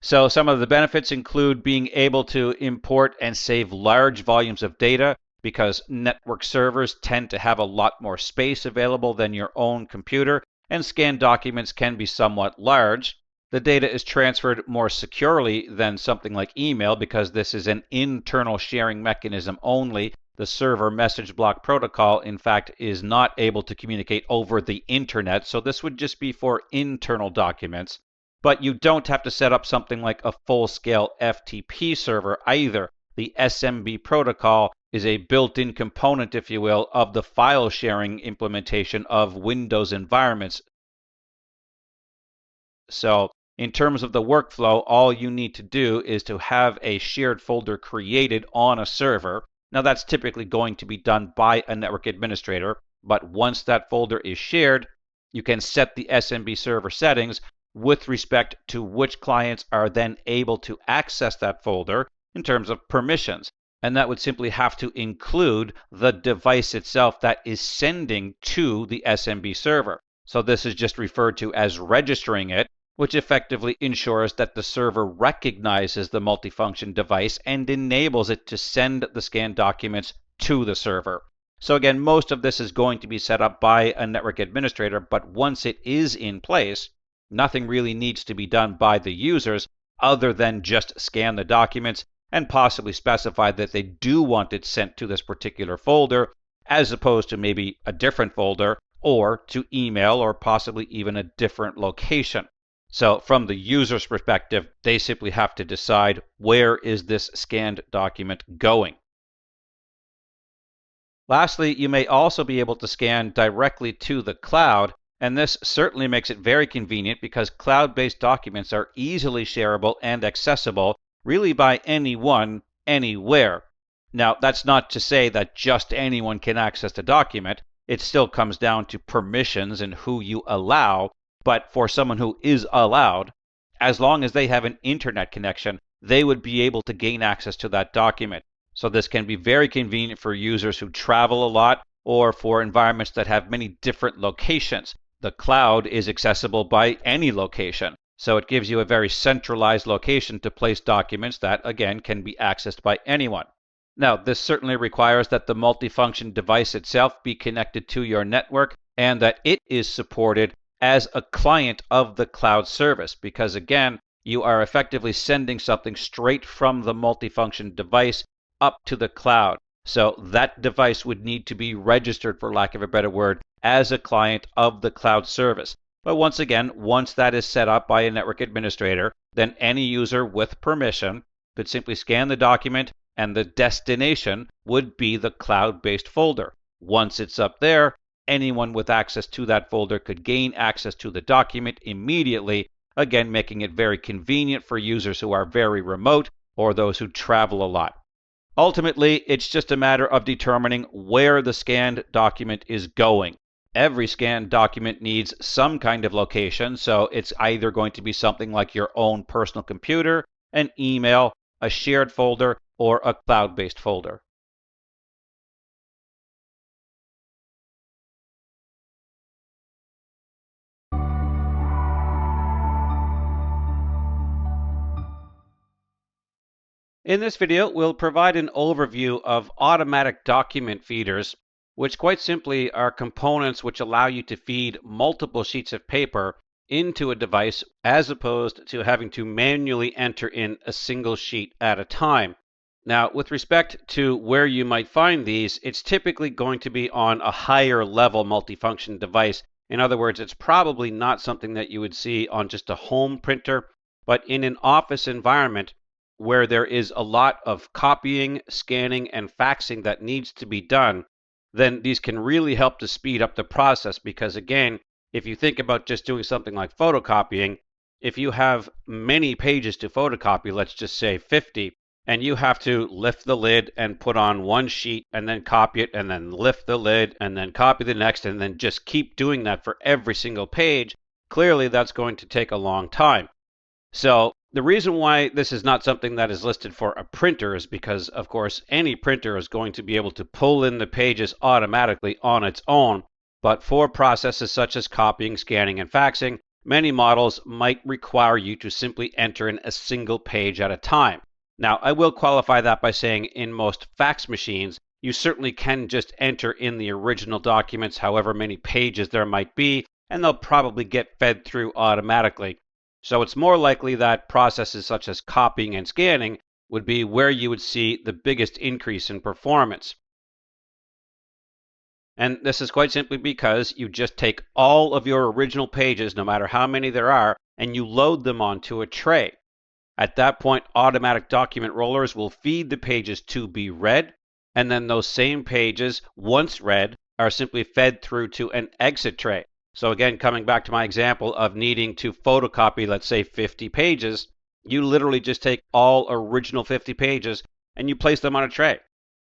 So some of the benefits include being able to import and save large volumes of data because network servers tend to have a lot more space available than your own computer, and scanned documents can be somewhat large. The data is transferred more securely than something like email because this is an internal sharing mechanism only. The server message block protocol, in fact, is not able to communicate over the internet, so this would just be for internal documents. But you don't have to set up something like a full-scale FTP server either. The SMB protocol is a built-in component, if you will, of the file sharing implementation of Windows environments. So in terms of the workflow, all you need to do is to have a shared folder created on a server. Now that's typically going to be done by a network administrator, but once that folder is shared, you can set the SMB server settings with respect to which clients are then able to access that folder in terms of permissions. And that would simply have to include the device itself that is sending to the SMB server. So this is just referred to as registering it, which effectively ensures that the server recognizes the multifunction device and enables it to send the scanned documents to the server. So again, most of this is going to be set up by a network administrator, but once it is in place, nothing really needs to be done by the users other than just scan the documents and possibly specify that they do want it sent to this particular folder as opposed to maybe a different folder or to email or possibly even a different location. So from the user's perspective, they simply have to decide where is this scanned document going. Lastly, you may also be able to scan directly to the cloud, and this certainly makes it very convenient because cloud-based documents are easily shareable and accessible really by anyone, anywhere. Now, that's not to say that just anyone can access the document. It still comes down to permissions and who you allow. But for someone who is allowed, as long as they have an internet connection, they would be able to gain access to that document. So this can be very convenient for users who travel a lot or for environments that have many different locations. The cloud is accessible by any location. So it gives you a very centralized location to place documents that, again, can be accessed by anyone. Now, this certainly requires that the multifunction device itself be connected to your network and that it is supported as a client of the cloud service because, again, you are effectively sending something straight from the multifunction device up to the cloud. So that device would need to be registered, for lack of a better word, as a client of the cloud service. But once again, once that is set up by a network administrator, then any user with permission could simply scan the document, and the destination would be the cloud-based folder. Once it's up there, anyone with access to that folder could gain access to the document immediately, again making it very convenient for users who are very remote or those who travel a lot. Ultimately, it's just a matter of determining where the scanned document is going. Every scanned document needs some kind of location, so it's either going to be something like your own personal computer, an email, a shared folder, or a cloud-based folder. In this video, we'll provide an overview of automatic document feeders, which quite simply are components which allow you to feed multiple sheets of paper into a device as opposed to having to manually enter in a single sheet at a time. Now, with respect to where you might find these, it's typically going to be on a higher level multifunction device. In other words, it's probably not something that you would see on just a home printer, but in an office environment where there is a lot of copying, scanning, and faxing that needs to be done, then these can really help to speed up the process because, again, if you think about just doing something like photocopying, if you have many pages to photocopy, let's just say 50, and you have to lift the lid and put on one sheet and then copy it and then lift the lid and then copy the next and then just keep doing that for every single page, clearly that's going to take a long time. So the reason why this is not something that is listed for a printer is because, of course, any printer is going to be able to pull in the pages automatically on its own. But for processes such as copying, scanning, and faxing, many models might require you to simply enter in a single page at a time. Now, I will qualify that by saying in most fax machines, you certainly can just enter in the original documents, however many pages there might be, and they'll probably get fed through automatically. So it's more likely that processes such as copying and scanning would be where you would see the biggest increase in performance. And this is quite simply because you just take all of your original pages, no matter how many there are, and you load them onto a tray. At that point, automatic document rollers will feed the pages to be read, and then those same pages, once read, are simply fed through to an exit tray. So again, coming back to my example of needing to photocopy, let's say 50 pages, you literally just take all original 50 pages and you place them on a tray.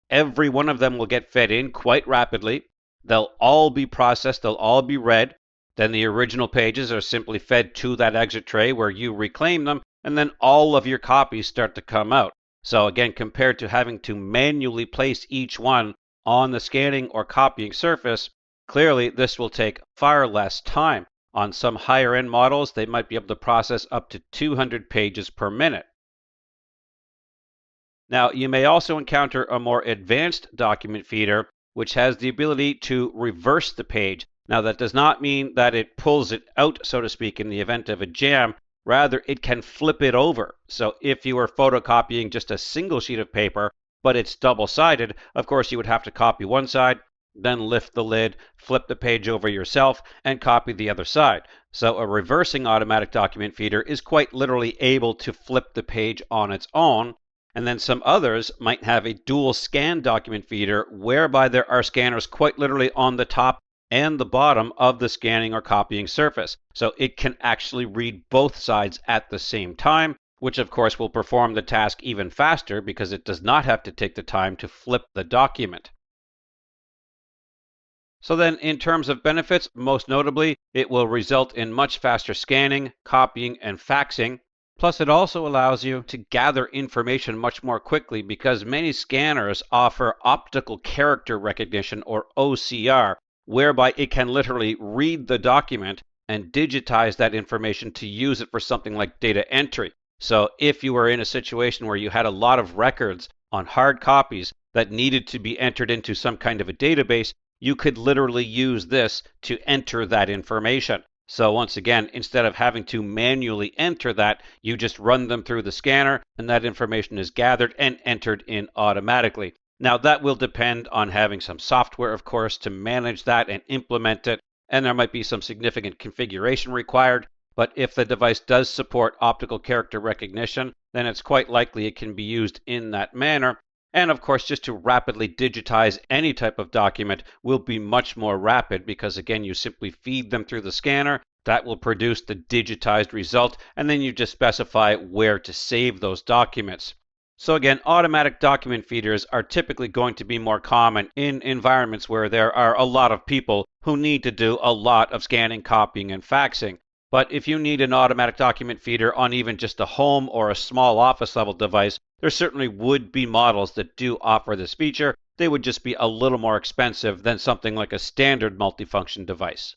Every one of them will get fed in quite rapidly. They'll all be processed, they'll all be read. Then the original pages are simply fed to that exit tray where you reclaim them, and then all of your copies start to come out. So again, compared to having to manually place each one on the scanning or copying surface, clearly, this will take far less time. On some higher-end models, they might be able to process up to 200 pages per minute. Now, you may also encounter a more advanced document feeder, which has the ability to reverse the page. Now, that does not mean that it pulls it out, so to speak, in the event of a jam. Rather, it can flip it over. So if you were photocopying just a single sheet of paper, but it's double-sided, of course, you would have to copy one side, then lift the lid, flip the page over yourself, and copy the other side. So a reversing automatic document feeder is quite literally able to flip the page on its own. And then some others might have a dual scan document feeder whereby there are scanners quite literally on the top and the bottom of the scanning or copying surface. So it can actually read both sides at the same time, which of course will perform the task even faster because it does not have to take the time to flip the document. So then, in terms of benefits, most notably, it will result in much faster scanning, copying, and faxing. Plus, it also allows you to gather information much more quickly because many scanners offer optical character recognition, or OCR, whereby it can literally read the document and digitize that information to use it for something like data entry. So if you were in a situation where you had a lot of records on hard copies that needed to be entered into some kind of a database, you could literally use this to enter that information. So once again, instead of having to manually enter that, you just run them through the scanner and that information is gathered and entered in automatically. Now that will depend on having some software, of course, to manage that and implement it, and there might be some significant configuration required, but if the device does support optical character recognition, then it's quite likely it can be used in that manner. And of course, just to rapidly digitize any type of document will be much more rapid because, again, you simply feed them through the scanner. That will produce the digitized result, and then you just specify where to save those documents. So again, automatic document feeders are typically going to be more common in environments where there are a lot of people who need to do a lot of scanning, copying, and faxing. But if you need an automatic document feeder on even just a home or a small office level device, there certainly would be models that do offer this feature. They would just be a little more expensive than something like a standard multifunction device.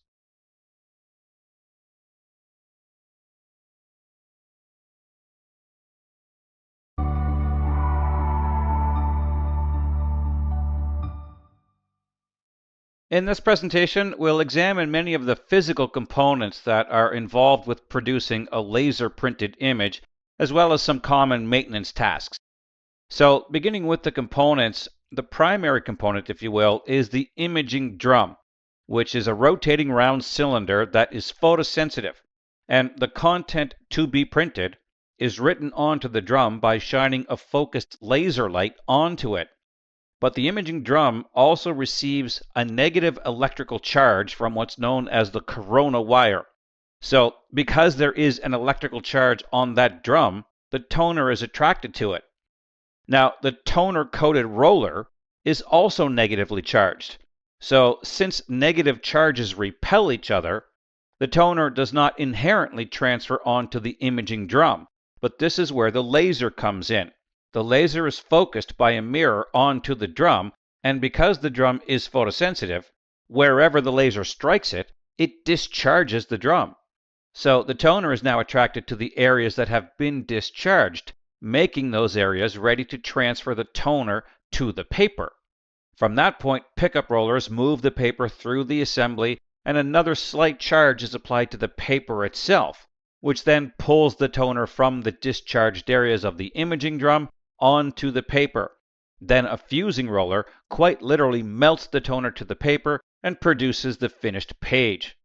In this presentation, we'll examine many of the physical components that are involved with producing a laser printed image, as well as some common maintenance tasks. So, beginning with the components, the primary component, if you will, is the imaging drum, which is a rotating round cylinder that is photosensitive, and the content to be printed is written onto the drum by shining a focused laser light onto it. But the imaging drum also receives a negative electrical charge from what's known as the corona wire. So, because there is an electrical charge on that drum, the toner is attracted to it. Now, the toner-coated roller is also negatively charged. So, since negative charges repel each other, the toner does not inherently transfer onto the imaging drum. But this is where the laser comes in. The laser is focused by a mirror onto the drum, and because the drum is photosensitive, wherever the laser strikes it, it discharges the drum. So the toner is now attracted to the areas that have been discharged, making those areas ready to transfer the toner to the paper. From that point, pickup rollers move the paper through the assembly, and another slight charge is applied to the paper itself, which then pulls the toner from the discharged areas of the imaging drum onto the paper. Then a fusing roller quite literally melts the toner to the paper and produces the finished page.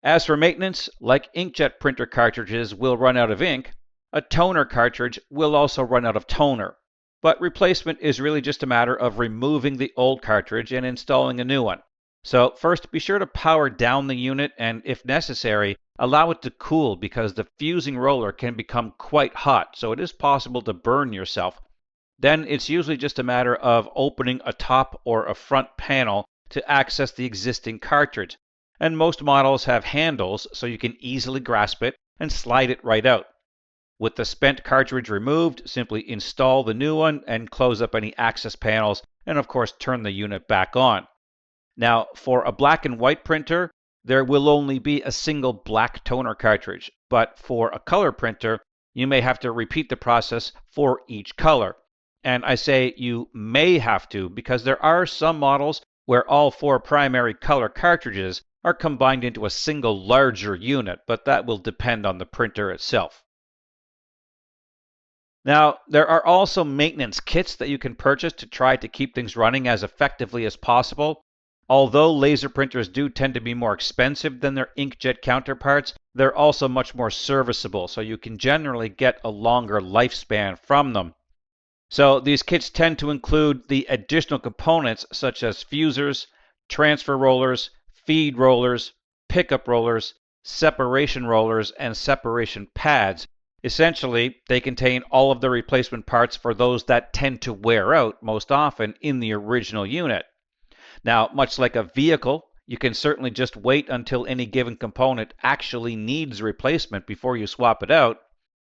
As for maintenance, like inkjet printer cartridges will run out of ink, a toner cartridge will also run out of toner. But replacement is really just a matter of removing the old cartridge and installing a new one. So first, be sure to power down the unit and, if necessary, allow it to cool because the fusing roller can become quite hot, so it is possible to burn yourself. Then it's usually just a matter of opening a top or a front panel to access the existing cartridge. And most models have handles so you can easily grasp it and slide it right out. With the spent cartridge removed, simply install the new one and close up any access panels and of course turn the unit back on. Now, for a black and white printer, there will only be a single black toner cartridge, but for a color printer, you may have to repeat the process for each color. And I say you may have to because there are some models where all 4 primary color cartridges are combined into a single larger unit, but that will depend on the printer itself. Now, there are also maintenance kits that you can purchase to try to keep things running as effectively as possible. Although laser printers do tend to be more expensive than their inkjet counterparts, they're also much more serviceable, so you can generally get a longer lifespan from them. So these kits tend to include the additional components such as fusers, transfer rollers, feed rollers, pickup rollers, separation rollers, and separation pads. Essentially, they contain all of the replacement parts for those that tend to wear out most often in the original unit. Now, much like a vehicle, you can certainly just wait until any given component actually needs replacement before you swap it out.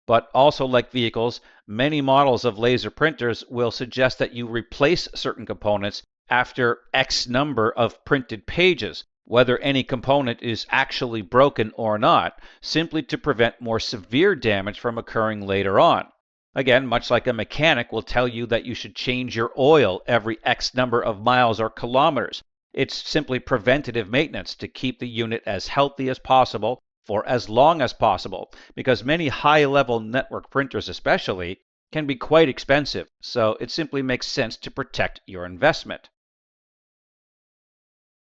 But also like vehicles, many models of laser printers will suggest that you replace certain components after X number of printed pages, whether any component is actually broken or not, simply to prevent more severe damage from occurring later on. Again, much like a mechanic will tell you that you should change your oil every X number of miles or kilometers. It's simply preventative maintenance to keep the unit as healthy as possible for as long as possible, because many high-level network printers especially can be quite expensive, so it simply makes sense to protect your investment.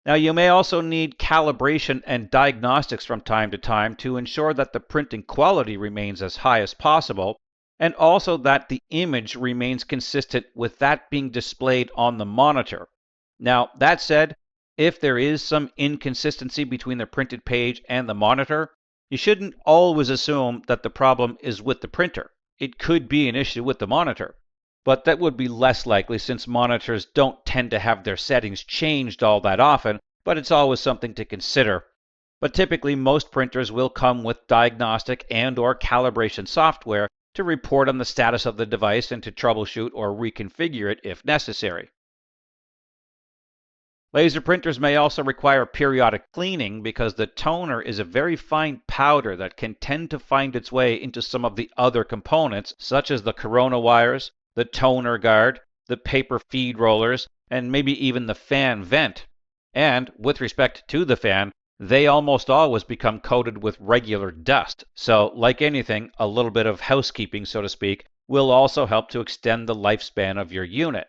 Now, you may also need calibration and diagnostics from time to time to ensure that the printing quality remains as high as possible, and also that the image remains consistent with that being displayed on the monitor. Now, that said, if there is some inconsistency between the printed page and the monitor, you shouldn't always assume that the problem is with the printer. It could be an issue with the monitor, but that would be less likely since monitors don't tend to have their settings changed all that often, but it's always something to consider. But typically most printers will come with diagnostic and/or calibration software to report on the status of the device and to troubleshoot or reconfigure it if necessary. Laser printers may also require periodic cleaning because the toner is a very fine powder that can tend to find its way into some of the other components, such as the corona wires, the toner guard, the paper feed rollers, and maybe even the fan vent. And with respect to the fan, they almost always become coated with regular dust. So, like anything, a little bit of housekeeping, so to speak, will also help to extend the lifespan of your unit.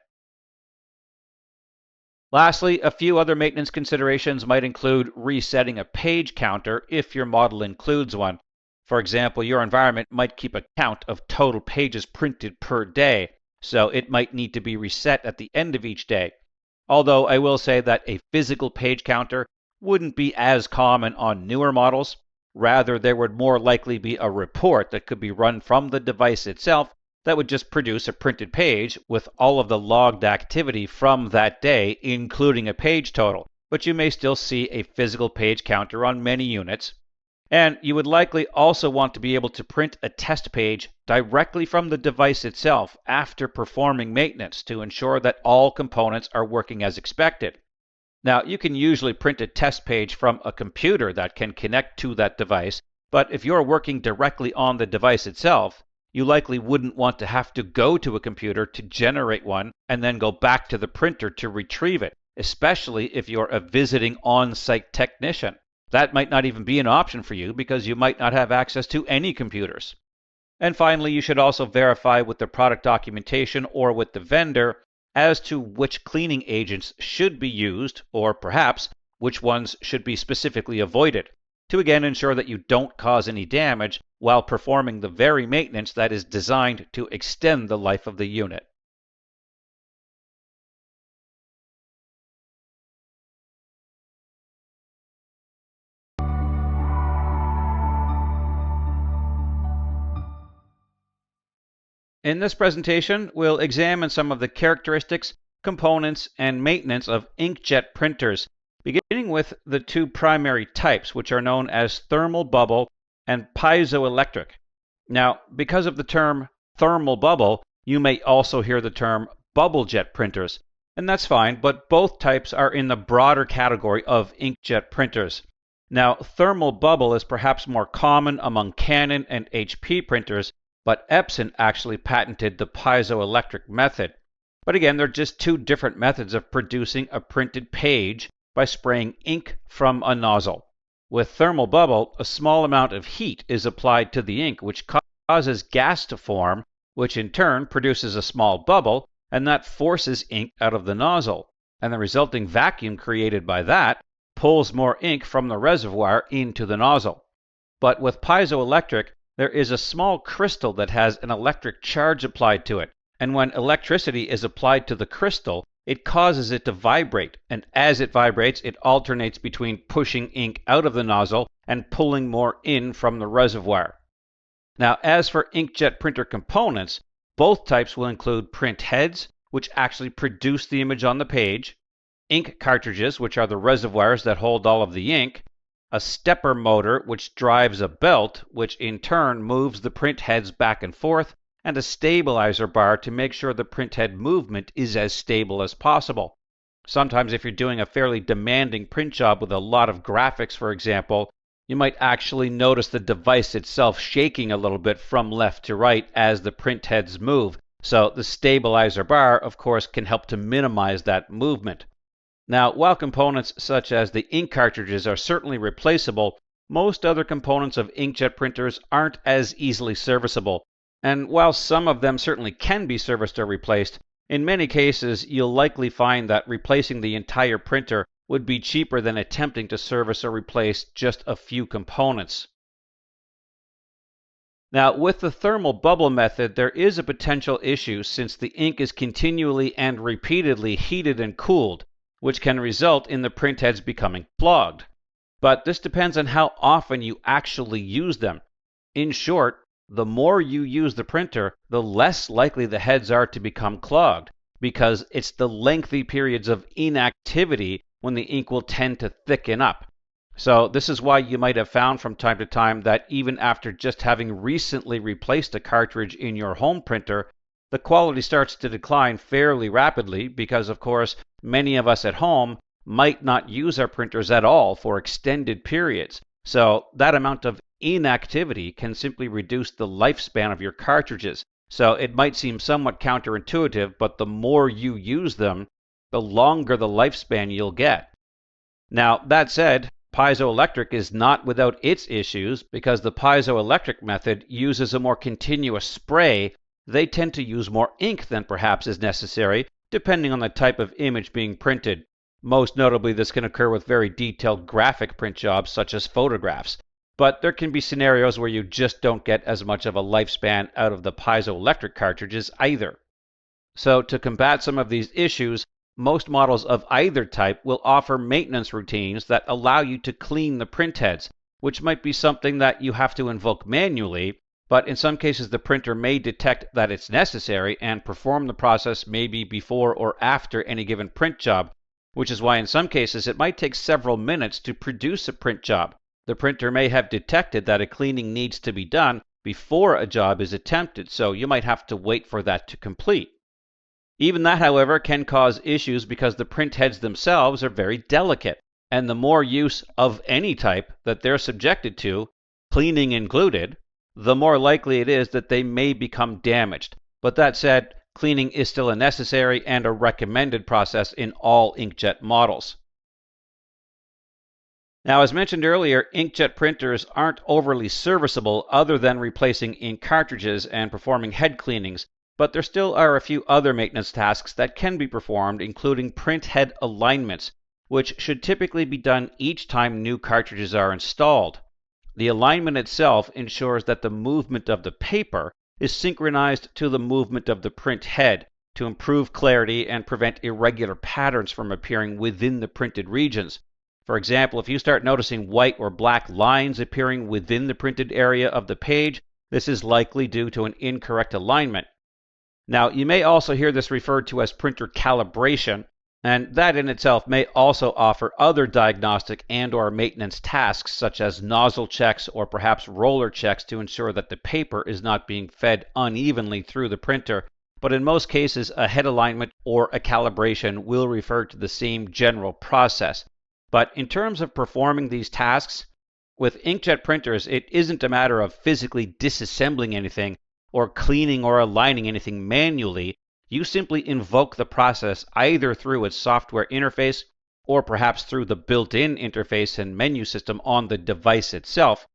Lastly, a few other maintenance considerations might include resetting a page counter if your model includes one. For example, your environment might keep a count of total pages printed per day, so it might need to be reset at the end of each day. Although I will say that a physical page counter wouldn't be as common on newer models. Rather, there would more likely be a report that could be run from the device itself that would just produce a printed page with all of the logged activity from that day, including a page total. But you may still see a physical page counter on many units. And you would likely also want to be able to print a test page directly from the device itself after performing maintenance to ensure that all components are working as expected. Now, you can usually print a test page from a computer that can connect to that device, but if you're working directly on the device itself, you likely wouldn't want to have to go to a computer to generate one and then go back to the printer to retrieve it, especially if you're a visiting on-site technician. That might not even be an option for you because you might not have access to any computers. And finally, you should also verify with the product documentation or with the vendor as to which cleaning agents should be used, or perhaps which ones should be specifically avoided, to again ensure that you don't cause any damage while performing the very maintenance that is designed to extend the life of the unit. In this presentation, we'll examine some of the characteristics, components, and maintenance of inkjet printers, beginning with the two primary types, which are known as thermal bubble and piezoelectric. Now, because of the term thermal bubble, you may also hear the term bubble jet printers, and that's fine, but both types are in the broader category of inkjet printers. Now, thermal bubble is perhaps more common among Canon and HP printers, but Epson actually patented the piezoelectric method. But again, they're just two different methods of producing a printed page by spraying ink from a nozzle. With thermal bubble, a small amount of heat is applied to the ink, which causes gas to form, which in turn produces a small bubble, and that forces ink out of the nozzle. And the resulting vacuum created by that pulls more ink from the reservoir into the nozzle. But with piezoelectric, there is a small crystal that has an electric charge applied to it, and when electricity is applied to the crystal, it causes it to vibrate, and as it vibrates, it alternates between pushing ink out of the nozzle and pulling more in from the reservoir. Now, as for inkjet printer components, both types will include print heads, which actually produce the image on the page, ink cartridges, which are the reservoirs that hold all of the ink, a stepper motor which drives a belt, which in turn moves the print heads back and forth, and a stabilizer bar to make sure the print head movement is as stable as possible. Sometimes if you're doing a fairly demanding print job with a lot of graphics, for example, you might actually notice the device itself shaking a little bit from left to right as the print heads move. So the stabilizer bar, of course, can help to minimize that movement. Now, while components such as the ink cartridges are certainly replaceable, most other components of inkjet printers aren't as easily serviceable. And while some of them certainly can be serviced or replaced, in many cases you'll likely find that replacing the entire printer would be cheaper than attempting to service or replace just a few components. Now, with the thermal bubble method, there is a potential issue since the ink is continually and repeatedly heated and cooled, which can result in the printheads becoming clogged. But this depends on how often you actually use them. In short, the more you use the printer, the less likely the heads are to become clogged, because it's the lengthy periods of inactivity when the ink will tend to thicken up. So this is why you might have found from time to time that even after just having recently replaced a cartridge in your home printer, the quality starts to decline fairly rapidly because, of course, many of us at home might not use our printers at all for extended periods. So that amount of inactivity can simply reduce the lifespan of your cartridges. So it might seem somewhat counterintuitive, but the more you use them, the longer the lifespan you'll get. Now, that said, piezoelectric is not without its issues because the piezoelectric method uses a more continuous spray. They tend to use more ink than perhaps is necessary, depending on the type of image being printed. Most notably, this can occur with very detailed graphic print jobs such as photographs. But there can be scenarios where you just don't get as much of a lifespan out of the piezoelectric cartridges either. So to combat some of these issues, most models of either type will offer maintenance routines that allow you to clean the printheads, which might be something that you have to invoke manually, but in some cases the printer may detect that it's necessary and perform the process maybe before or after any given print job, which is why in some cases it might take several minutes to produce a print job. The printer may have detected that a cleaning needs to be done before a job is attempted, so you might have to wait for that to complete. Even that, however, can cause issues because the printheads themselves are very delicate, and the more use of any type that they're subjected to, cleaning included, the more likely it is that they may become damaged. But that said, cleaning is still a necessary and a recommended process in all inkjet models. Now, as mentioned earlier, inkjet printers aren't overly serviceable other than replacing ink cartridges and performing head cleanings, but there still are a few other maintenance tasks that can be performed, including print head alignments, which should typically be done each time new cartridges are installed. The alignment itself ensures that the movement of the paper is synchronized to the movement of the print head to improve clarity and prevent irregular patterns from appearing within the printed regions. For example, if you start noticing white or black lines appearing within the printed area of the page, this is likely due to an incorrect alignment. Now, you may also hear this referred to as printer calibration, and that in itself may also offer other diagnostic and/or maintenance tasks such as nozzle checks or perhaps roller checks to ensure that the paper is not being fed unevenly through the printer, but in most cases a head alignment or a calibration will refer to the same general process. But in terms of performing these tasks, with inkjet printers it isn't a matter of physically disassembling anything or cleaning or aligning anything manually. You simply invoke the process either through its software interface or perhaps through the built-in interface and menu system on the device itself.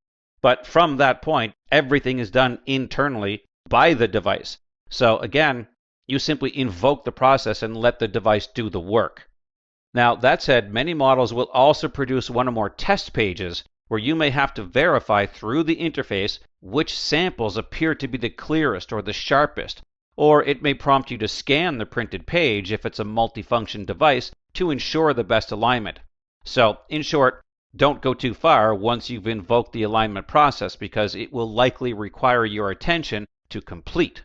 But from that point, everything is done internally by the device. So again, you simply invoke the process and let the device do the work. Now, that said, many models will also produce one or more test pages where you may have to verify through the interface which samples appear to be the clearest or the sharpest, or it may prompt you to scan the printed page if it's a multifunction device to ensure the best alignment. So, in short, don't go too far once you've invoked the alignment process because it will likely require your attention to complete.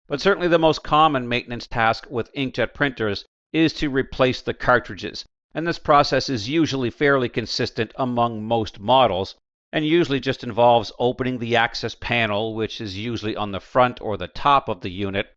But certainly the most common maintenance task with inkjet printers is to replace the cartridges, and this process is usually fairly consistent among most models, and usually just involves opening the access panel, which is usually on the front or the top of the unit.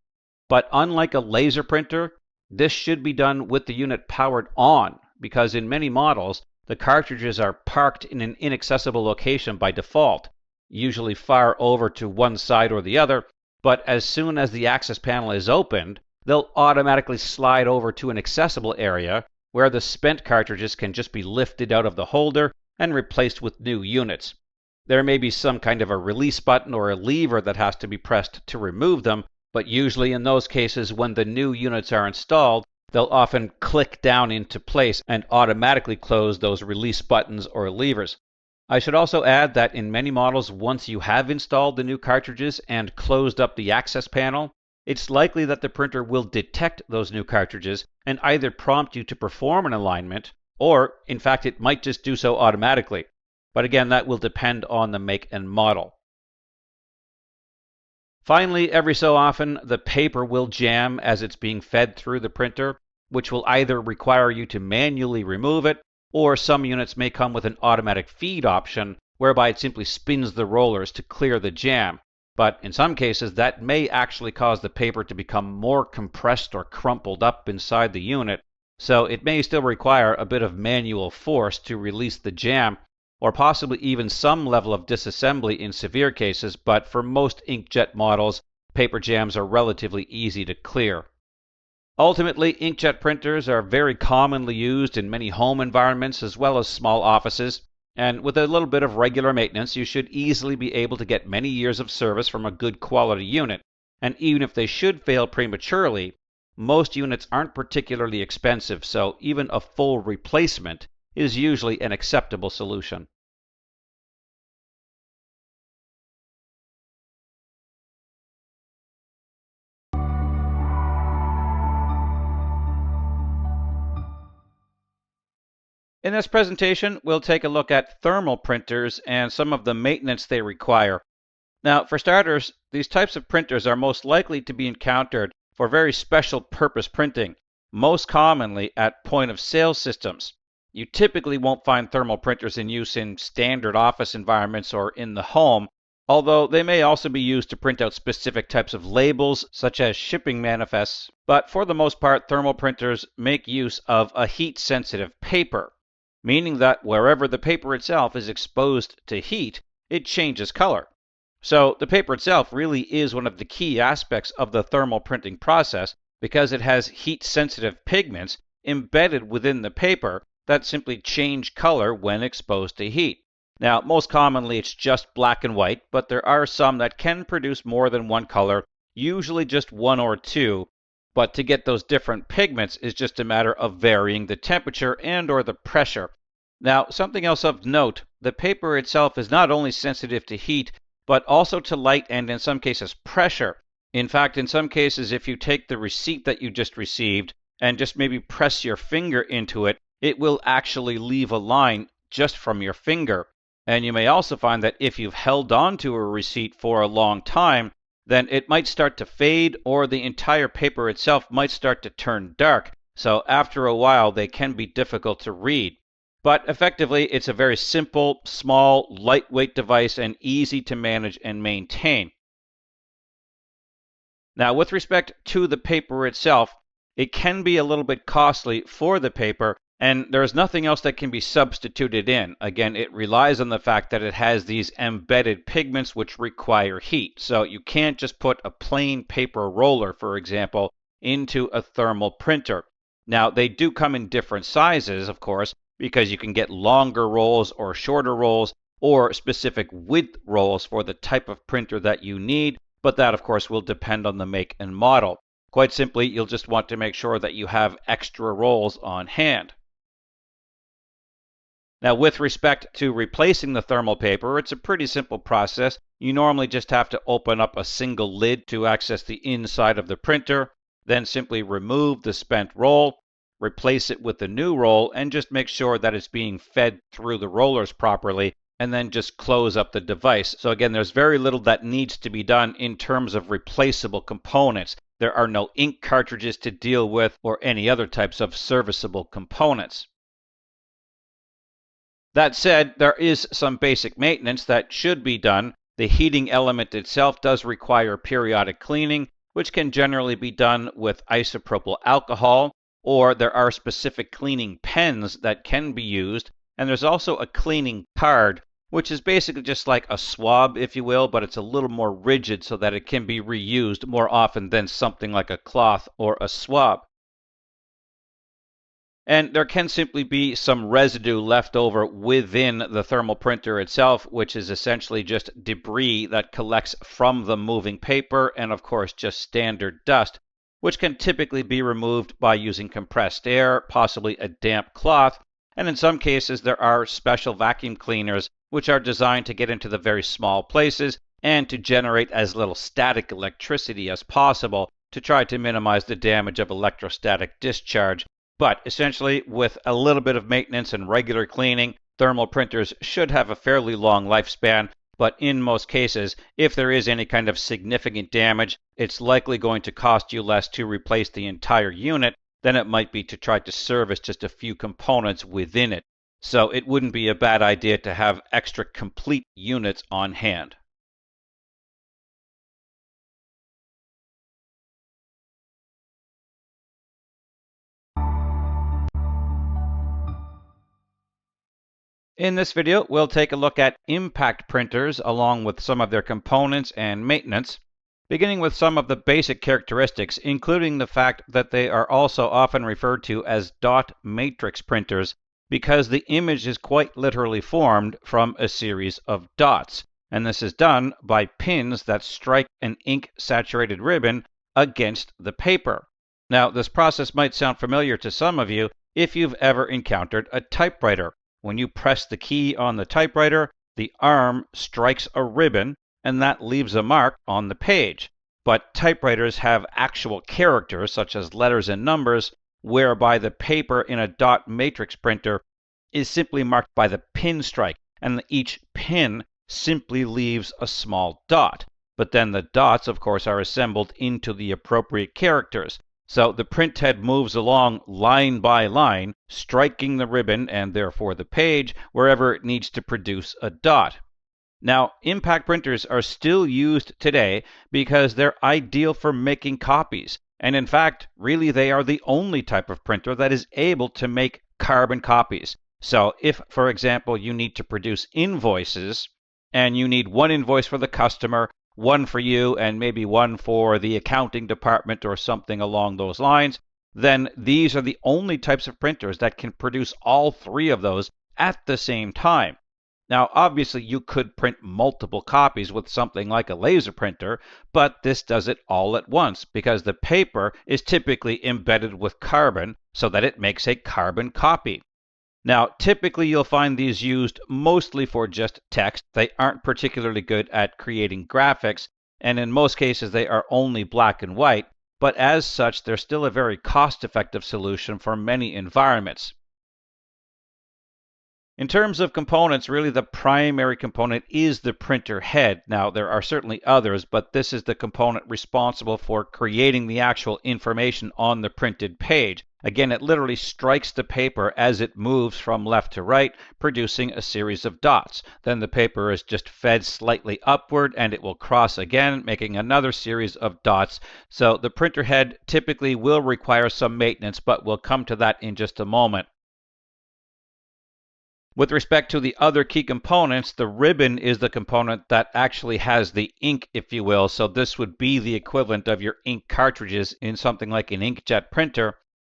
But unlike a laser printer, this should be done with the unit powered on, because in many models, the cartridges are parked in an inaccessible location by default, usually far over to one side or the other, but as soon as the access panel is opened, they'll automatically slide over to an accessible area where the spent cartridges can just be lifted out of the holder and replaced with new units. There may be some kind of a release button or a lever that has to be pressed to remove them, but usually in those cases when the new units are installed, they'll often click down into place and automatically close those release buttons or levers. I should also add that in many models, once you have installed the new cartridges and closed up the access panel, it's likely that the printer will detect those new cartridges and either prompt you to perform an alignment, or in fact it might just do so automatically. But again, that will depend on the make and model. Finally, every so often, the paper will jam as it's being fed through the printer, which will either require you to manually remove it, or some units may come with an automatic feed option, whereby it simply spins the rollers to clear the jam. But in some cases, that may actually cause the paper to become more compressed or crumpled up inside the unit, so it may still require a bit of manual force to release the jam, or possibly even some level of disassembly in severe cases, but for most inkjet models, paper jams are relatively easy to clear. Ultimately, inkjet printers are very commonly used in many home environments as well as small offices, and with a little bit of regular maintenance, you should easily be able to get many years of service from a good quality unit. And even if they should fail prematurely, most units aren't particularly expensive, so even a full replacement is usually an acceptable solution. In this presentation, we'll take a look at thermal printers and some of the maintenance they require. Now, for starters, these types of printers are most likely to be encountered for very special purpose printing, most commonly at point-of-sale systems. You typically won't find thermal printers in use in standard office environments or in the home, although they may also be used to print out specific types of labels, such as shipping manifests. But for the most part, thermal printers make use of a heat-sensitive paper, meaning that wherever the paper itself is exposed to heat, it changes color. So the paper itself really is one of the key aspects of the thermal printing process because it has heat-sensitive pigments embedded within the paper that simply change color when exposed to heat. Now, most commonly it's just black and white, but there are some that can produce more than one color, usually just one or two. But to get those different pigments is just a matter of varying the temperature and or the pressure. Now, something else of note, the paper itself is not only sensitive to heat, but also to light and in some cases pressure. In fact, in some cases, if you take the receipt that you just received and just maybe press your finger into it, it will actually leave a line just from your finger. And you may also find that if you've held on to a receipt for a long time, then it might start to fade or the entire paper itself might start to turn dark. So after a while, they can be difficult to read. But effectively, it's a very simple, small, lightweight device and easy to manage and maintain. Now, with respect to the paper itself, it can be a little bit costly for the paper, and there's nothing else that can be substituted in. Again, it relies on the fact that it has these embedded pigments which require heat. So you can't just put a plain paper roller, for example, into a thermal printer. Now, they do come in different sizes, of course, because you can get longer rolls or shorter rolls or specific width rolls for the type of printer that you need, but that of course will depend on the make and model. Quite simply, you'll just want to make sure that you have extra rolls on hand. Now, with respect to replacing the thermal paper, it's a pretty simple process. You normally just have to open up a single lid to access the inside of the printer, then simply remove the spent roll, replace it with the new roll, and just make sure that it's being fed through the rollers properly, and then just close up the device. So again, there's very little that needs to be done in terms of replaceable components. There are no ink cartridges to deal with or any other types of serviceable components. That said, there is some basic maintenance that should be done. The heating element itself does require periodic cleaning, which can generally be done with isopropyl alcohol, or there are specific cleaning pens that can be used, and there's also a cleaning card, which is basically just like a swab, if you will, but it's a little more rigid so that it can be reused more often than something like a cloth or a swab. And there can simply be some residue left over within the thermal printer itself, which is essentially just debris that collects from the moving paper and, of course, just standard dust. which can typically be removed by using compressed air, possibly a damp cloth, and in some cases there are special vacuum cleaners which are designed to get into the very small places and to generate as little static electricity as possible to try to minimize the damage of electrostatic discharge. But essentially, with a little bit of maintenance and regular cleaning, thermal printers should have a fairly long lifespan. But in most cases, if there is any kind of significant damage, it's likely going to cost you less to replace the entire unit than it might be to try to service just a few components within it. So it wouldn't be a bad idea to have extra complete units on hand. In this video, we'll take a look at impact printers along with some of their components and maintenance, beginning with some of the basic characteristics, including the fact that they are also often referred to as dot matrix printers because the image is quite literally formed from a series of dots, and this is done by pins that strike an ink-saturated ribbon against the paper. Now, this process might sound familiar to some of you if you've ever encountered a typewriter. When you press the key on the typewriter, the arm strikes a ribbon, and that leaves a mark on the page. But typewriters have actual characters, such as letters and numbers, whereby the paper in a dot matrix printer is simply marked by the pin strike, and each pin simply leaves a small dot. But then the dots, of course, are assembled into the appropriate characters. So the print head moves along line by line, striking the ribbon and therefore the page wherever it needs to produce a dot. Now, impact printers are still used today because they're ideal for making copies. And in fact, really they are the only type of printer that is able to make carbon copies. So if, for example, you need to produce invoices and you need one invoice for the customer, one for you, and maybe one for the accounting department or something along those lines, then these are the only types of printers that can produce all three of those at the same time. Now, obviously, you could print multiple copies with something like a laser printer, but this does it all at once because the paper is typically embedded with carbon so that it makes a carbon copy. Now, typically you'll find these used mostly for just text. They aren't particularly good at creating graphics, and in most cases they are only black and white, but as such they're still a very cost-effective solution for many environments. In terms of components, really the primary component is the printer head. Now, there are certainly others, but this is the component responsible for creating the actual information on the printed page. Again, it literally strikes the paper as it moves from left to right, producing a series of dots. Then the paper is just fed slightly upward, and it will cross again, making another series of dots. So the printer head typically will require some maintenance, but we'll come to that in just a moment. With respect to the other key components, the ribbon is the component that actually has the ink, if you will. So this would be the equivalent of your ink cartridges in something like an inkjet printer.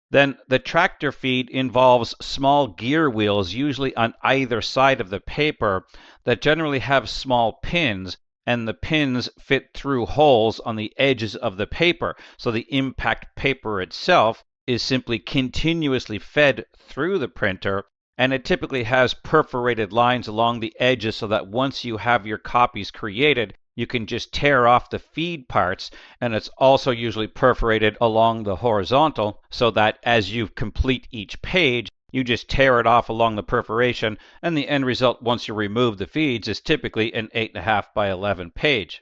Then the tractor feed involves small gear wheels, usually on either side of the paper, that generally have small pins, and the pins fit through holes on the edges of the paper. So the impact paper itself is simply continuously fed through the printer, and it typically has perforated lines along the edges so that once you have your copies created, you can just tear off the feed parts, and it's also usually perforated along the horizontal so that as you complete each page, you just tear it off along the perforation, and the end result once you remove the feeds is typically an 8.5 by 11 page.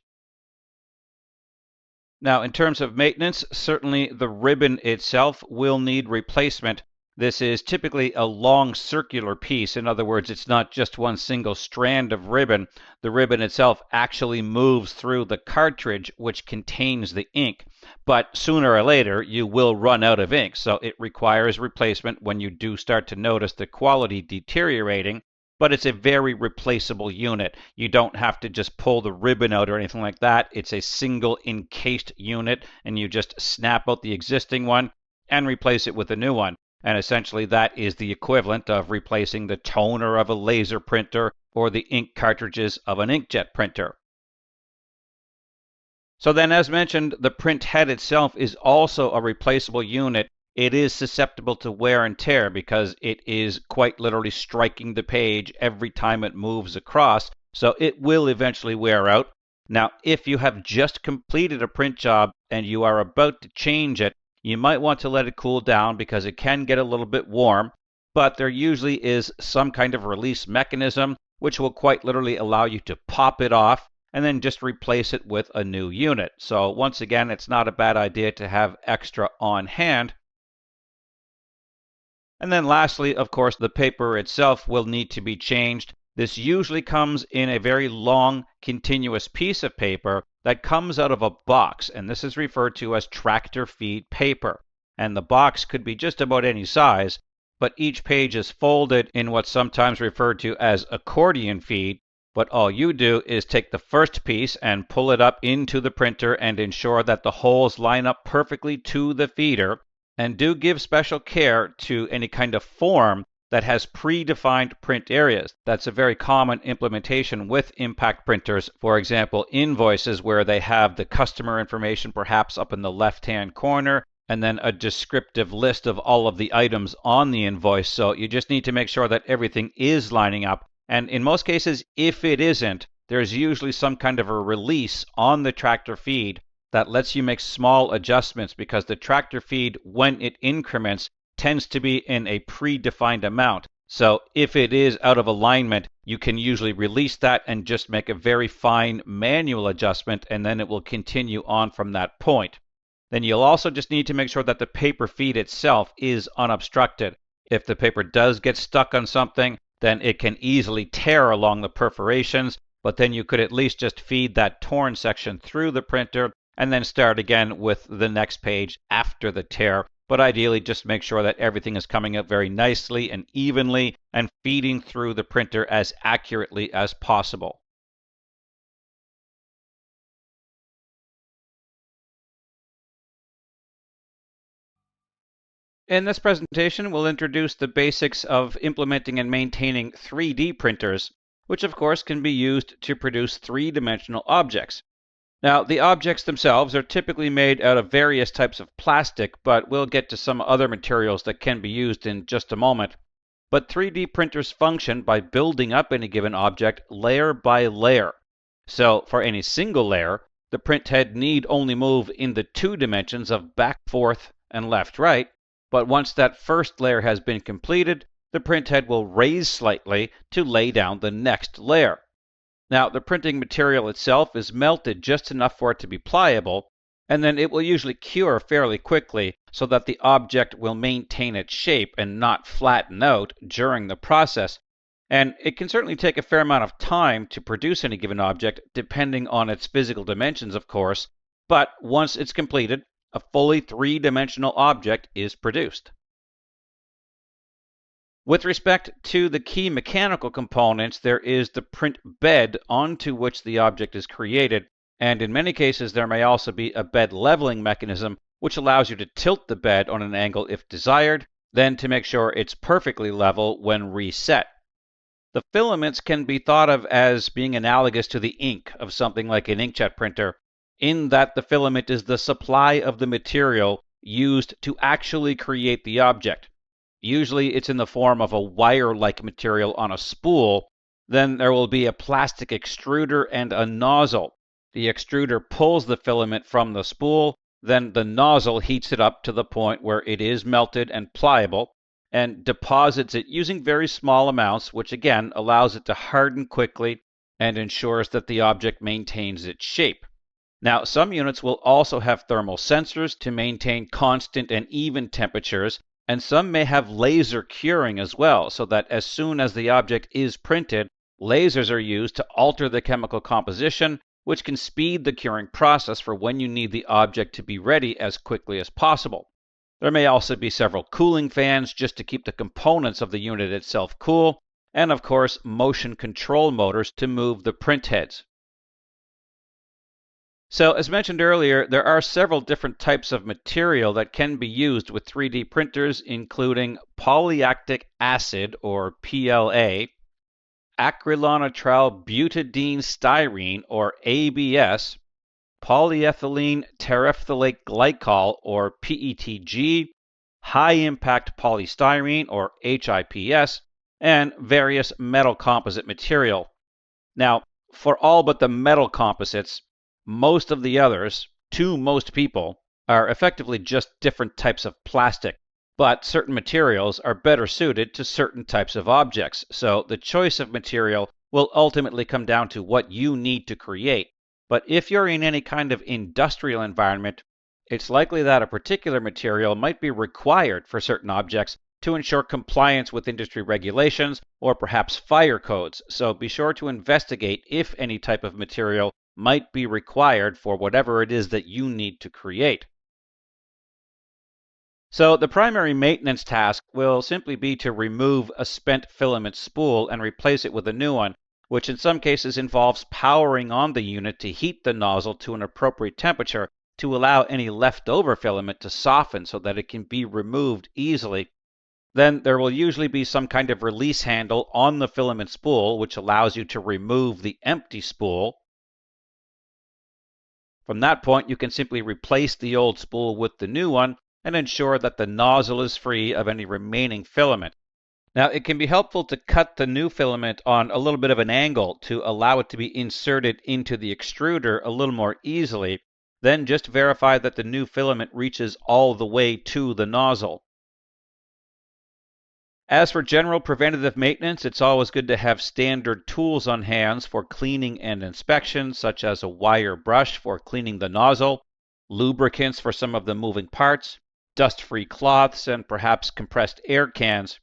Now, in terms of maintenance, certainly the ribbon itself will need replacement. This is typically a long circular piece. In other words, it's not just one single strand of ribbon. The ribbon itself actually moves through the cartridge which contains the ink. But sooner or later, you will run out of ink, so it requires replacement when you do start to notice the quality deteriorating. But it's a very replaceable unit. You don't have to just pull the ribbon out or anything like that. It's a single encased unit, and you just snap out the existing one and replace it with a new one. And essentially that is the equivalent of replacing the toner of a laser printer or the ink cartridges of an inkjet printer. So then, as mentioned, the print head itself is also a replaceable unit. It is susceptible to wear and tear because it is quite literally striking the page every time it moves across, so it will eventually wear out. Now, if you have just completed a print job and you are about to change it, you might want to let it cool down because it can get a little bit warm, but there usually is some kind of release mechanism which will quite literally allow you to pop it off and then just replace it with a new unit. So once again, it's not a bad idea to have extra on hand. And then lastly, of course, the paper itself will need to be changed. This usually comes in a very long, continuous piece of paper that comes out of a box, and this is referred to as tractor feed paper. And the box could be just about any size, but each page is folded in what's sometimes referred to as accordion feed. But all you do is take the first piece and pull it up into the printer and ensure that the holes line up perfectly to the feeder. And do give special care to any kind of form that has predefined print areas. That's a very common implementation with impact printers. For example, invoices where they have the customer information perhaps up in the left-hand corner and then a descriptive list of all of the items on the invoice. So you just need to make sure that everything is lining up. And in most cases, if it isn't, there's usually some kind of a release on the tractor feed that lets you make small adjustments because the tractor feed, when it increments, tends to be in a predefined amount. So if it is out of alignment, you can usually release that and just make a very fine manual adjustment, and then it will continue on from that point. Then you'll also just need to make sure that the paper feed itself is unobstructed. If the paper does get stuck on something, then it can easily tear along the perforations, but then you could at least just feed that torn section through the printer and then start again with the next page after the tear. But ideally, just make sure that everything is coming out very nicely and evenly and feeding through the printer as accurately as possible. In this presentation, we'll introduce the basics of implementing and maintaining 3D printers, which of course can be used to produce three-dimensional objects. Now, the objects themselves are typically made out of various types of plastic, but we'll get to some other materials that can be used in just a moment. But 3D printers function by building up any given object layer by layer. So, for any single layer, the print head need only move in the two dimensions of back, forth, and left, right. But once that first layer has been completed, the print head will raise slightly to lay down the next layer. Now, the printing material itself is melted just enough for it to be pliable, and then it will usually cure fairly quickly so that the object will maintain its shape and not flatten out during the process. And it can certainly take a fair amount of time to produce any given object, depending on its physical dimensions, of course, but once it's completed, a fully three-dimensional object is produced. With respect to the key mechanical components, there is the print bed onto which the object is created, and in many cases there may also be a bed leveling mechanism which allows you to tilt the bed on an angle if desired, then to make sure it's perfectly level when reset. The filaments can be thought of as being analogous to the ink of something like an inkjet printer, in that the filament is the supply of the material used to actually create the object. Usually it's in the form of a wire-like material on a spool. Then there will be a plastic extruder and a nozzle. The extruder pulls the filament from the spool, then the nozzle heats it up to the point where it is melted and pliable, and deposits it using very small amounts, which again allows it to harden quickly and ensures that the object maintains its shape. Now, some units will also have thermal sensors to maintain constant and even temperatures, and some may have laser curing as well, so that as soon as the object is printed, lasers are used to alter the chemical composition, which can speed the curing process for when you need the object to be ready as quickly as possible. There may also be several cooling fans just to keep the components of the unit itself cool, and of course motion control motors to move the print heads. So, as mentioned earlier, there are several different types of material that can be used with 3D printers, including polylactic acid, or PLA, acrylonitrile butadiene styrene, or ABS, polyethylene terephthalate glycol, or PETG, high-impact polystyrene, or HIPS, and various metal composite material. Now, for all but the metal composites, most of the others, to most people, are effectively just different types of plastic. But certain materials are better suited to certain types of objects, so the choice of material will ultimately come down to what you need to create. But if you're in any kind of industrial environment, it's likely that a particular material might be required for certain objects to ensure compliance with industry regulations or perhaps fire codes, so be sure to investigate if any type of material might be required for whatever it is that you need to create. So the primary maintenance task will simply be to remove a spent filament spool and replace it with a new one, which in some cases involves powering on the unit to heat the nozzle to an appropriate temperature to allow any leftover filament to soften so that it can be removed easily. Then there will usually be some kind of release handle on the filament spool which allows you to remove the empty spool. From that point, you can simply replace the old spool with the new one and ensure that the nozzle is free of any remaining filament. Now, it can be helpful to cut the new filament on a little bit of an angle to allow it to be inserted into the extruder a little more easily. Then just verify that the new filament reaches all the way to the nozzle. As for general preventative maintenance, it's always good to have standard tools on hand for cleaning and inspection, such as a wire brush for cleaning the nozzle, lubricants for some of the moving parts, dust-free cloths, and perhaps compressed air cans.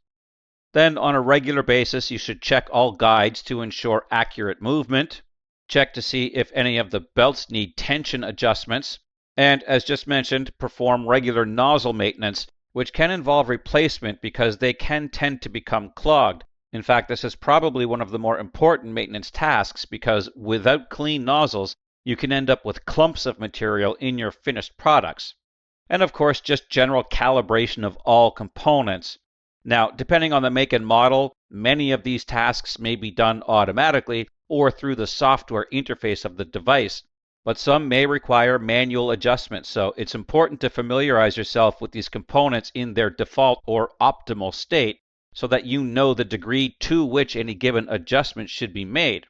Then, on a regular basis, you should check all guides to ensure accurate movement, check to see if any of the belts need tension adjustments, and, as just mentioned, perform regular nozzle maintenance, which can involve replacement because they can tend to become clogged. In fact, this is probably one of the more important maintenance tasks because without clean nozzles, you can end up with clumps of material in your finished products. And of course, just general calibration of all components. Now, depending on the make and model, many of these tasks may be done automatically or through the software interface of the device, but some may require manual adjustments, so it's important to familiarize yourself with these components in their default or optimal state so that you know the degree to which any given adjustment should be made.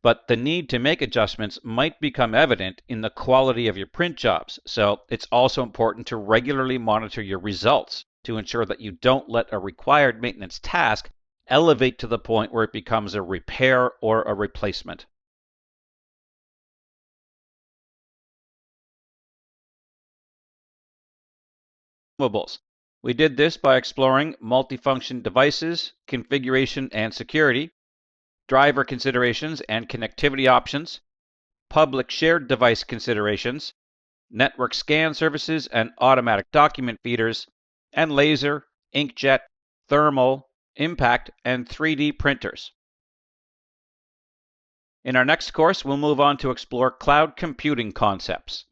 But the need to make adjustments might become evident in the quality of your print jobs, so it's also important to regularly monitor your results to ensure that you don't let a required maintenance task elevate to the point where it becomes a repair or a replacement. Consumables. We did this by exploring multifunction devices, configuration and security, driver considerations and connectivity options, public shared device considerations, network scan services and automatic document feeders, and laser, inkjet, thermal, impact, and 3D printers. In our next course, we'll move on to explore cloud computing concepts.